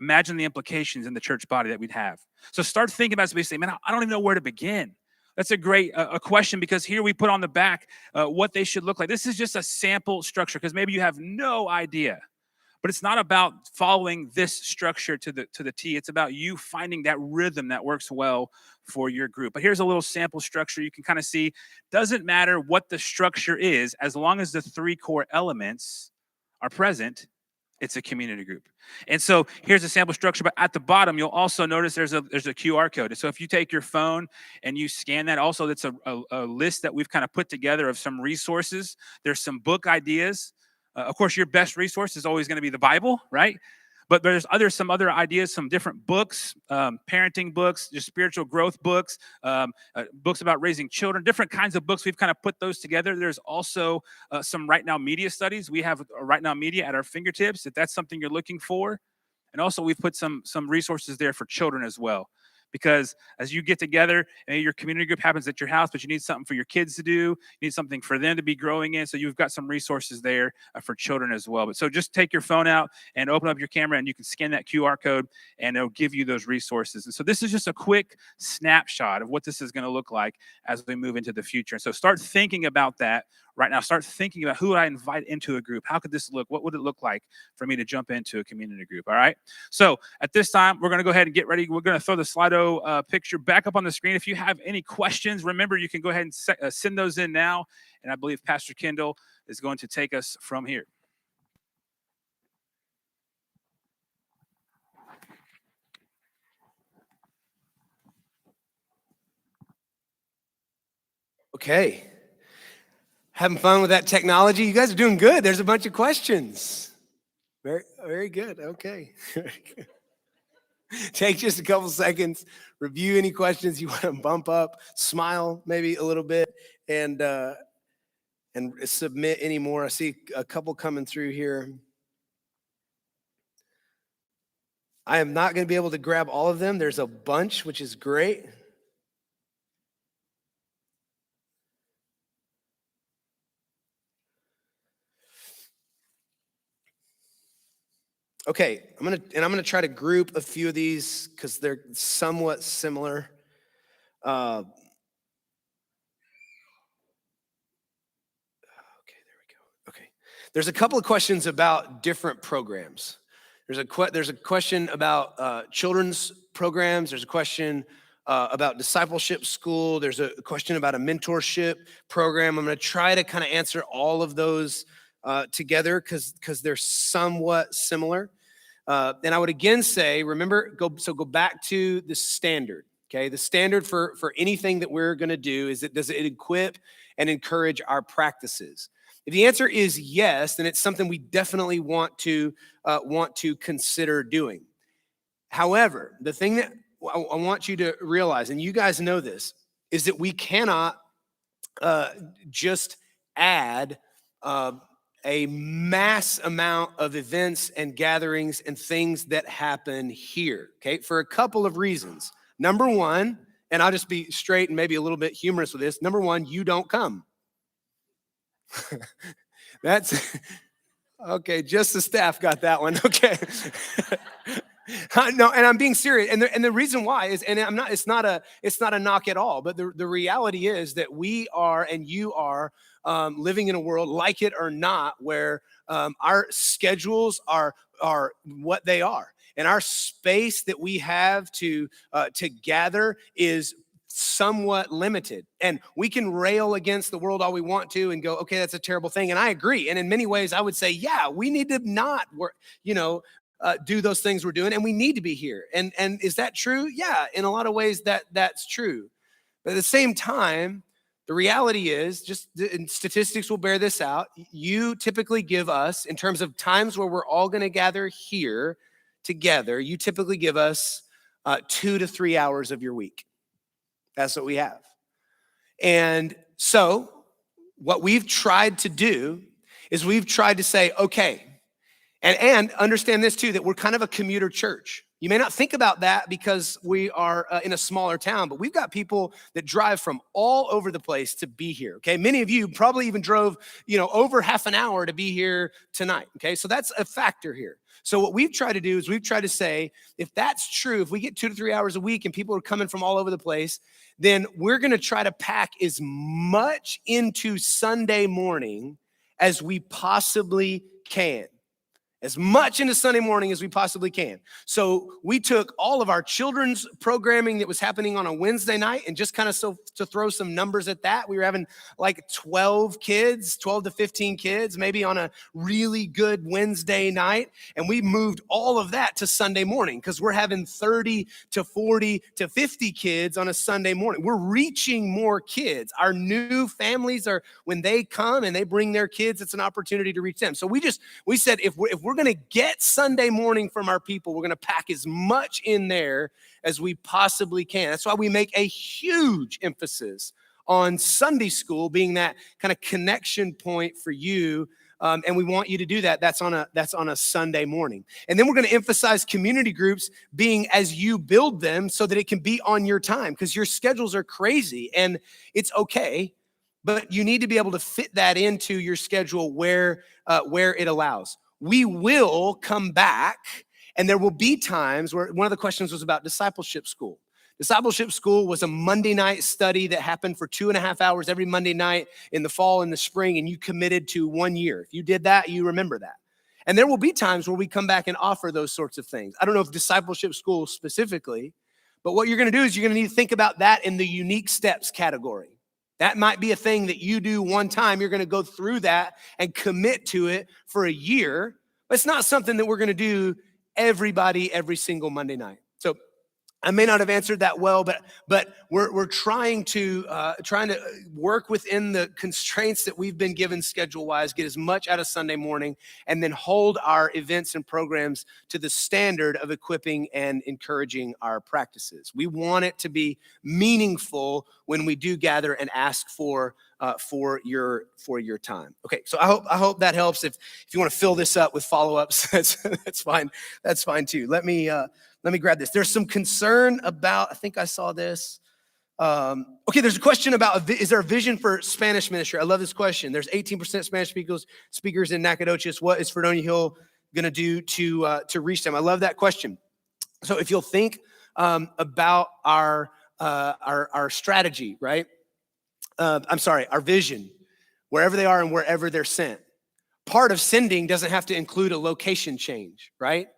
imagine the implications in the church body that we'd have. So start thinking about it. So we say, man, I don't even know where to begin. That's a great a question, because here we put on the back what they should look like. This is just a sample structure, because maybe you have no idea. But it's not about following this structure to the T. It's about you finding that rhythm that works well for your group. But here's a little sample structure you can kind of see. Doesn't matter what the structure is, as long as the 3 core elements are present, it's a community group. And so here's a sample structure, but at the bottom, you'll also notice there's a QR code. And so if you take your phone and you scan that, also that's a list that we've kind of put together of some resources. There's some book ideas. Of course, your best resource is always going to be the Bible, right? But there's some other ideas, some different books, parenting books, just spiritual growth books, books about raising children, different kinds of books. We've kind of put those together. There's also some Right Now Media studies. We have Right Now Media at our fingertips, if that's something you're looking for. And also we've put some resources there for children as well. Because as you get together, and your community group happens at your house, but you need something for your kids to do, you need something for them to be growing in. So you've got some resources there for children as well. But so just take your phone out and open up your camera, and you can scan that QR code, and it'll give you those resources. And so this is just a quick snapshot of what this is going to look like as we move into the future. And so start thinking about that right now. Start thinking about, who would I invite into a group? How could this look? What would it look like for me to jump into a community group? All right. So at this time, we're going to go ahead and get ready. We're going to throw the Slido picture back up on the screen. If you have any questions, remember, you can go ahead and send those in now. And I believe Pastor Kendall is going to take us from here. Okay. Having fun with that technology? You guys are doing good. There's a bunch of questions. Very, very good. Okay. Take just a couple seconds, review any questions you want to bump up, smile maybe a little bit, and submit any more. I see a couple coming through here. I am not going to be able to grab all of them. There's a bunch, which is great. Okay, I'm gonna try to group a few of these because they're somewhat similar. Okay, there we go. Okay, there's a couple of questions about different programs. There's a question about children's programs. There's a question about Discipleship School. There's a question about a mentorship program. I'm going to try to kind of answer all of those together because they're somewhat similar. And I would again say, remember, go back to the standard. Okay, the standard for anything that we're going to do is does it equip and encourage our practices? If the answer is yes, then it's something we definitely want to consider doing. However, the thing that I want you to realize, and you guys know this, is that we cannot just add a mass amount of events and gatherings and things that happen here, okay, for a couple of reasons. Number one, and I'll just be straight and maybe a little bit humorous with this. Number one, you don't come. That's okay. Just the staff got that one. Okay. No, and I'm being serious. And the reason why is, and I'm not, it's not a knock at all, but the reality is that we are, and you are living in a world, like it or not, where our schedules are what they are. And our space that we have to gather is somewhat limited. And we can rail against the world all we want to and go, okay, that's a terrible thing. And I agree. And in many ways, I would say, yeah, we need to not work, do those things we're doing, and we need to be here. And is that true? Yeah, in a lot of ways that's true. But at the same time, the reality is, and statistics will bear this out, you typically give us, in terms of times where we're all going to gather here together, you typically give us 2 to 3 hours of your week. That's what we have. And so what we've tried to do is we've tried to say, okay, and understand this too, that we're kind of a commuter church. You may not think about that because we are in a smaller town, but we've got people that drive from all over the place to be here, okay? Many of you probably even drove, over half an hour to be here tonight, okay? So that's a factor here. So what we've tried to do is we've tried to say, if that's true, if we get 2 to 3 hours a week and people are coming from all over the place, then we're going to try to pack as much into Sunday morning as we possibly can. As much into Sunday morning as we possibly can. So we took all of our children's programming that was happening on a Wednesday night, and just kind of to throw some numbers at that, we were having like 12 to 15 kids, maybe on a really good Wednesday night. And we moved all of that to Sunday morning because we're having 30 to 40 to 50 kids on a Sunday morning. We're reaching more kids. Our new families when they come and they bring their kids, it's an opportunity to reach them. So we said, if we're going to get Sunday morning from our people, we're going to pack as much in there as we possibly can. That's why we make a huge emphasis on Sunday school being that kind of connection point for you. And we want you to do that. That's on a Sunday morning. And then we're going to emphasize community groups being as you build them so that it can be on your time, because your schedules are crazy and it's okay. But you need to be able to fit that into your schedule where it allows. We will come back, and there will be times where one of the questions was about Discipleship School. Discipleship School was a Monday night study that happened for 2.5 hours every Monday night in the fall and the spring, and you committed to 1 year. If you did that, you remember that. And there will be times where we come back and offer those sorts of things. I don't know if Discipleship School specifically, but what you're going to do is you're going to need to think about that in the unique steps category. That might be a thing that you do one time. You're going to go through that and commit to it for a year. But it's not something that we're going to do every single Monday night. So I may not have answered that well, but we're trying to work within the constraints that we've been given schedule-wise, get as much out of Sunday morning, and then hold our events and programs to the standard of equipping and encouraging our practices. We want it to be meaningful when we do gather and ask for your time. Okay, so I hope that helps. If you want to fill this up with follow-ups, that's fine. That's fine too. Let me grab this. There's some concern about, I think I saw this. Okay, there's a question about, is there a vision for Spanish ministry? I love this question. There's 18% Spanish speakers in Nacogdoches. What is Fredonia Hill going to do to reach them? I love that question. So if you'll think about our strategy, right? Our vision, wherever they are and wherever they're sent. Part of sending doesn't have to include a location change, right?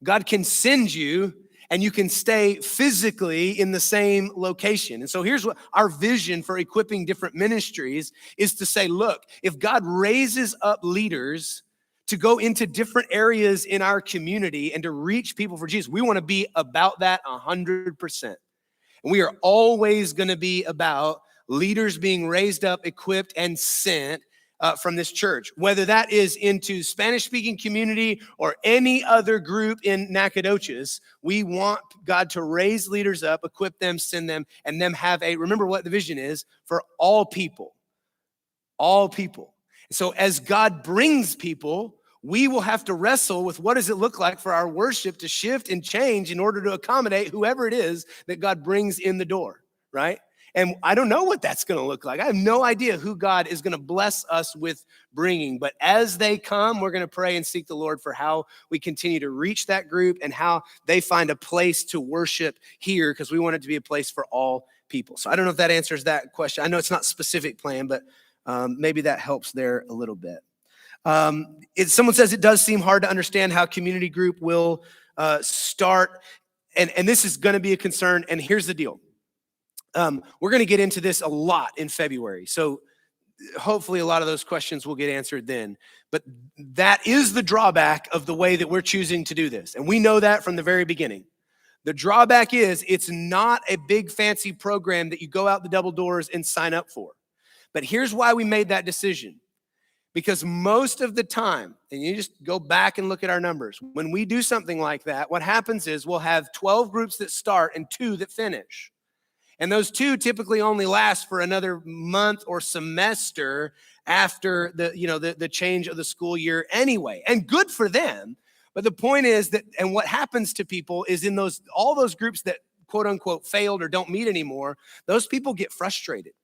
God can send you and you can stay physically in the same location. And so here's what our vision for equipping different ministries is to say, look, if God raises up leaders to go into different areas in our community and to reach people for Jesus, we want to be about that 100%. And we are always going to be about leaders being raised up, equipped, and sent from this church, whether that is into Spanish-speaking community or any other group in Nacogdoches. We want God to raise leaders up, equip them, send them, and them have remember what the vision is for all people. All people. So as God brings people, we will have to wrestle with what does it look like for our worship to shift and change in order to accommodate whoever it is that God brings in the door, right? And I don't know what that's going to look like. I have no idea who God is going to bless us with bringing. But as they come, we're going to pray and seek the Lord for how we continue to reach that group and how they find a place to worship here, because we want it to be a place for all people. So I don't know if that answers that question. I know it's not specific plan, but maybe that helps there a little bit. Someone says it does seem hard to understand how community group will start. And this is going to be a concern. And here's the deal. We're going to get into this a lot in February. So hopefully a lot of those questions will get answered then. But that is the drawback of the way that we're choosing to do this. And we know that from the very beginning. The drawback is it's not a big fancy program that you go out the double doors and sign up for. But here's why we made that decision. Because most of the time, and you just go back and look at our numbers, when we do something like that, what happens is we'll have 12 groups that start and 2 that finish. And those 2 typically only last for another month or semester after the change of the school year anyway. And good for them. But the point is that, and what happens to people is in all those groups that quote unquote failed or don't meet anymore, those people get frustrated.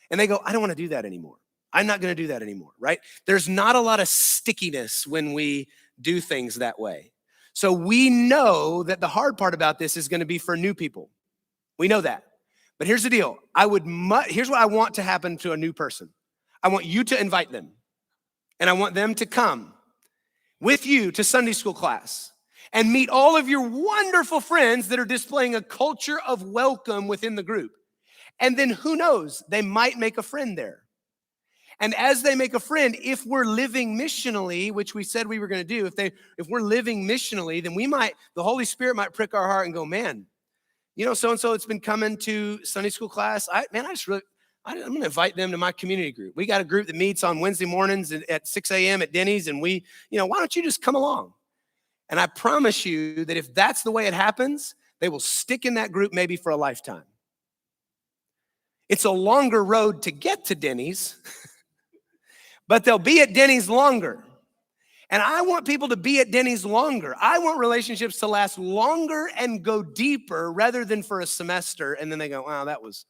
And they go, I don't want to do that anymore. I'm not going to do that anymore, right? There's not a lot of stickiness when we do things that way. So we know that the hard part about this is going to be for new people. We know that. But here's the deal. Here's what I want to happen to a new person. I want you to invite them. And I want them to come with you to Sunday school class and meet all of your wonderful friends that are displaying a culture of welcome within the group. And then who knows, they might make a friend there. And as they make a friend, if we're living missionally, which we said we were going to do, if we're living missionally, then the Holy Spirit might prick our heart and go, man, so-and-so it's been coming to Sunday school class. I'm going to invite them to my community group. We got a group that meets on Wednesday mornings at 6 a.m. at Denny's, and why don't you just come along? And I promise you that if that's the way it happens, they will stick in that group maybe for a lifetime. It's a longer road to get to Denny's, but they'll be at Denny's longer. And I want people to be at Denny's longer. I want relationships to last longer and go deeper rather than for a semester. And then they go, wow, that was,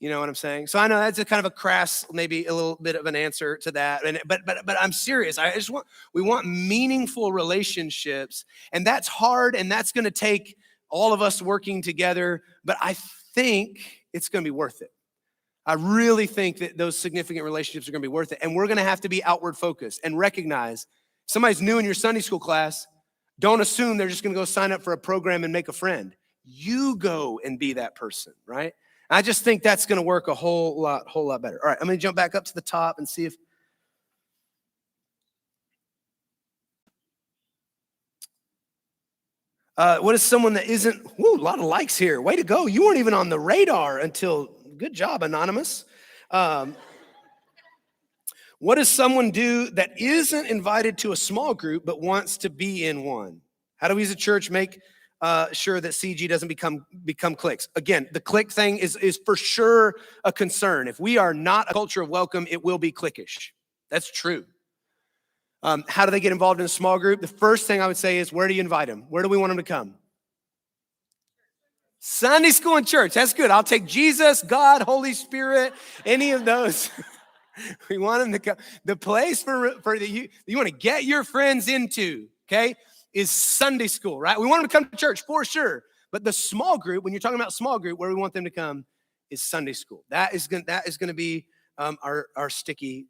you know what I'm saying? So I know that's a kind of a crass, maybe a little bit of an answer to that. But I'm serious. We want meaningful relationships, and that's hard. And that's going to take all of us working together. But I think it's going to be worth it. I really think that those significant relationships are going to be worth it. And we're going to have to be outward focused and recognize somebody's new in your Sunday school class. Don't assume they're just going to go sign up for a program and make a friend. You go and be that person, right? I just think that's going to work a whole lot better. All right, I'm going to jump back up to the top and see if. What is someone that isn't, a lot of likes here. Way to go. You weren't even on the radar until, good job, Anonymous. What does someone do that isn't invited to a small group but wants to be in one? How do we as a church make sure that CG doesn't become cliques? Again, the clique thing is for sure a concern. If we are not a culture of welcome, it will be cliquish. That's true. How do they get involved in a small group? The first thing I would say is, where do you invite them? Where do we want them to come? Sunday school and church. That's good. I'll take Jesus, God, Holy Spirit, any of those. We want them to come. The place for you want to get your friends into, okay, is Sunday school, right? We want them to come to church for sure. But the small group, when you're talking about small group, where we want them to come is Sunday school. That is going to be our sticky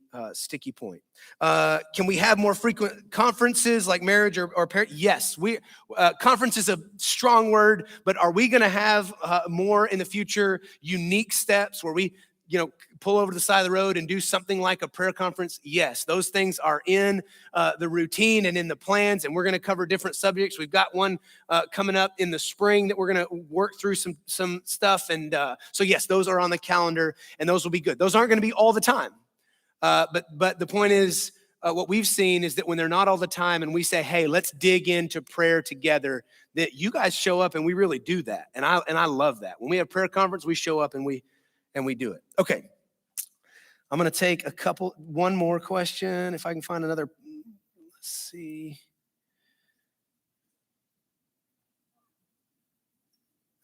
point. Can we have more frequent conferences like marriage or parent? Yes, conference is a strong word, but are we going to have more in the future unique steps where we, pull over to the side of the road and do something like a prayer conference? Yes, those things are in the routine and in the plans, and we're going to cover different subjects. We've got one coming up in the spring that we're going to work through some stuff, and so yes, those are on the calendar, and those will be good. Those aren't going to be all the time, but the point is, what we've seen is that when they're not all the time, and we say, "Hey, let's dig into prayer together," that you guys show up, and we really do that, and I love that. When we have prayer conference, we show up and we do it. Okay. I'm going to take one more question. If I can find another, let's see.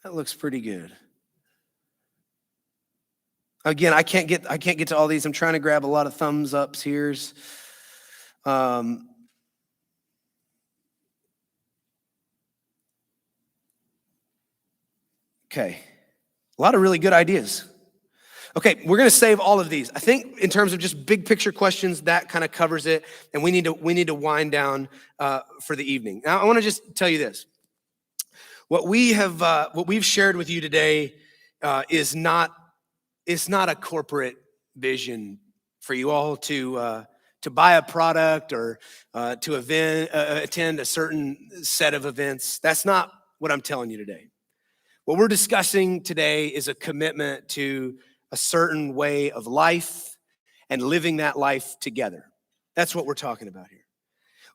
That looks pretty good. Again, I can't get to all these. I'm trying to grab a lot of thumbs ups here. Okay. A lot of really good ideas. Okay, we're going to save all of these. I think in terms of just big picture questions, that kind of covers it, and we need to wind down for the evening. Now, I want to just tell you this: what we've shared with you today is not a corporate vision for you all to buy a product or to attend a certain set of events. That's not what I'm telling you today. What we're discussing today is a commitment to a certain way of life and living that life together. That's what we're talking about here.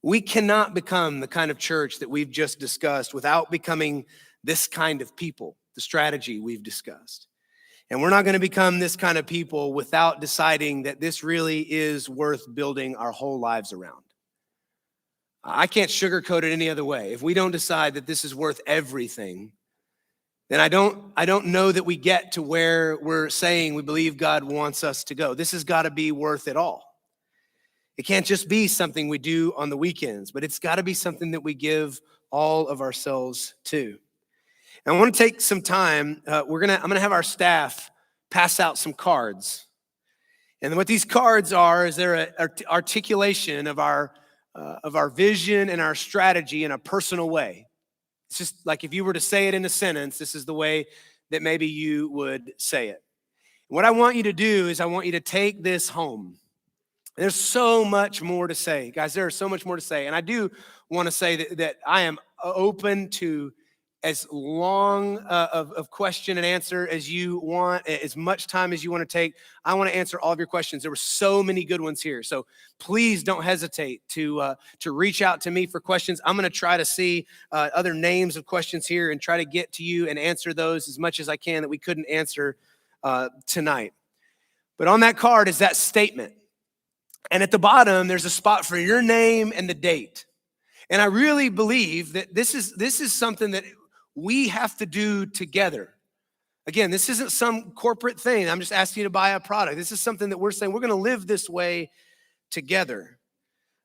We cannot become the kind of church that we've just discussed without becoming this kind of people, the strategy we've discussed. And we're not going to become this kind of people without deciding that this really is worth building our whole lives around. I can't sugarcoat it any other way. If we don't decide that this is worth everything, then I don't know that we get to where we're saying we believe God wants us to go. This has got to be worth it all. It can't just be something we do on the weekends, but it's got to be something that we give all of ourselves to. And I want to take some time. I'm gonna have our staff pass out some cards, and what these cards are is they're an articulation of our vision and our strategy in a personal way. It's just like if you were to say it in a sentence, this is the way that maybe you would say it. What I want you to do is I want you to take this home. There's so much more to say. Guys, there is so much more to say. And I do want to say that I am open to as long of question and answer as you want, as much time as you want to take. I want to answer all of your questions. There were so many good ones here. So please don't hesitate to reach out to me for questions. I'm going to try to see other names of questions here and try to get to you and answer those as much as I can that we couldn't answer tonight. But on that card is that statement. And at the bottom, there's a spot for your name and the date. And I really believe that this is something that we have to do together. Again, this isn't some corporate thing. I'm just asking you to buy a product. This is something that we're saying we're going to live this way together.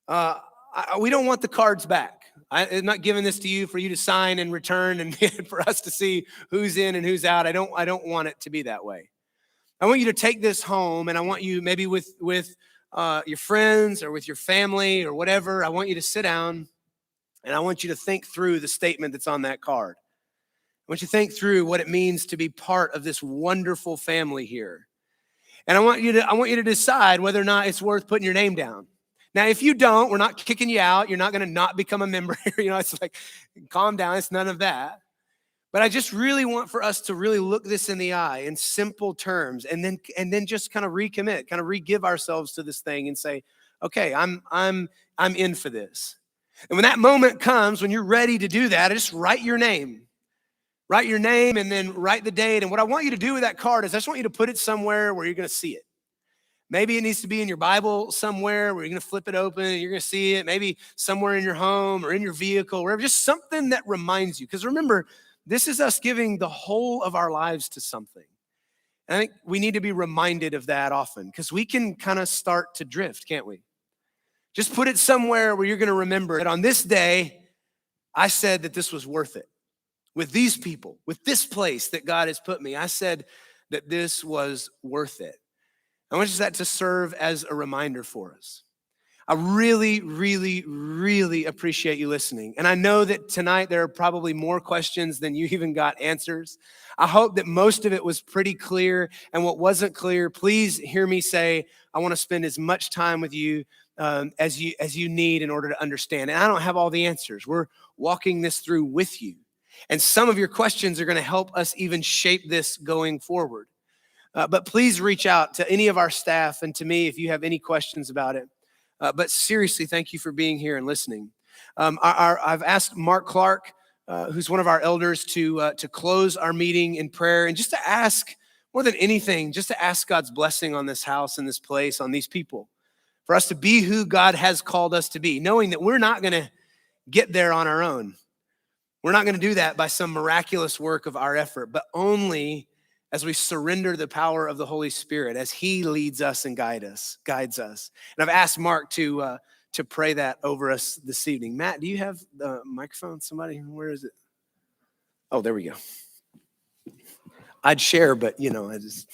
We don't want the cards back. I'm not giving this to you for you to sign and return and for us to see who's in and who's out. I don't want it to be that way. I want you to take this home, and I want you maybe with your friends or with your family or whatever. I want you to sit down, and I want you to think through the statement that's on that card. I want you to think through what it means to be part of this wonderful family here. And I want you to decide whether or not it's worth putting your name down. Now, if you don't, we're not kicking you out. You're not going to not become a member. It's like, calm down. It's none of that. But I just really want for us to really look this in the eye in simple terms, and then just kind of recommit, kind of re-give ourselves to this thing and say, okay, I'm in for this. And when that moment comes, when you're ready to do that, just write your name. Write your name and then write the date. And what I want you to do with that card is I just want you to put it somewhere where you're going to see it. Maybe it needs to be in your Bible somewhere where you're going to flip it open and you're going to see it. Maybe somewhere in your home or in your vehicle, wherever, just something that reminds you. Because remember, this is us giving the whole of our lives to something. And I think we need to be reminded of that often because we can kind of start to drift, can't we? Just put it somewhere where you're going to remember that on this day, I said that this was worth it. With these people, with this place that God has put me, I said that this was worth it. I want that to serve as a reminder for us. I really, really, really appreciate you listening. And I know that tonight there are probably more questions than you even got answers. I hope that most of it was pretty clear. And what wasn't clear, please hear me say, I want to spend as much time with you as you need in order to understand. And I don't have all the answers. We're walking this through with you. And some of your questions are going to help us even shape this going forward. But please reach out to any of our staff and to me if you have any questions about it. But seriously, thank you for being here and listening. I've asked Mark Clark, who's one of our elders, to close our meeting in prayer and just to ask, more than anything, just to ask God's blessing on this house and this place, on these people, for us to be who God has called us to be, knowing that we're not going to get there on our own. We're not going to do that by some miraculous work of our effort, but only as we surrender the power of the Holy Spirit, as he leads us and guides us. And I've asked Mark to pray that over us this evening. Matt, do you have the microphone? Somebody, where is it? Oh, there we go. I'd share, but I just...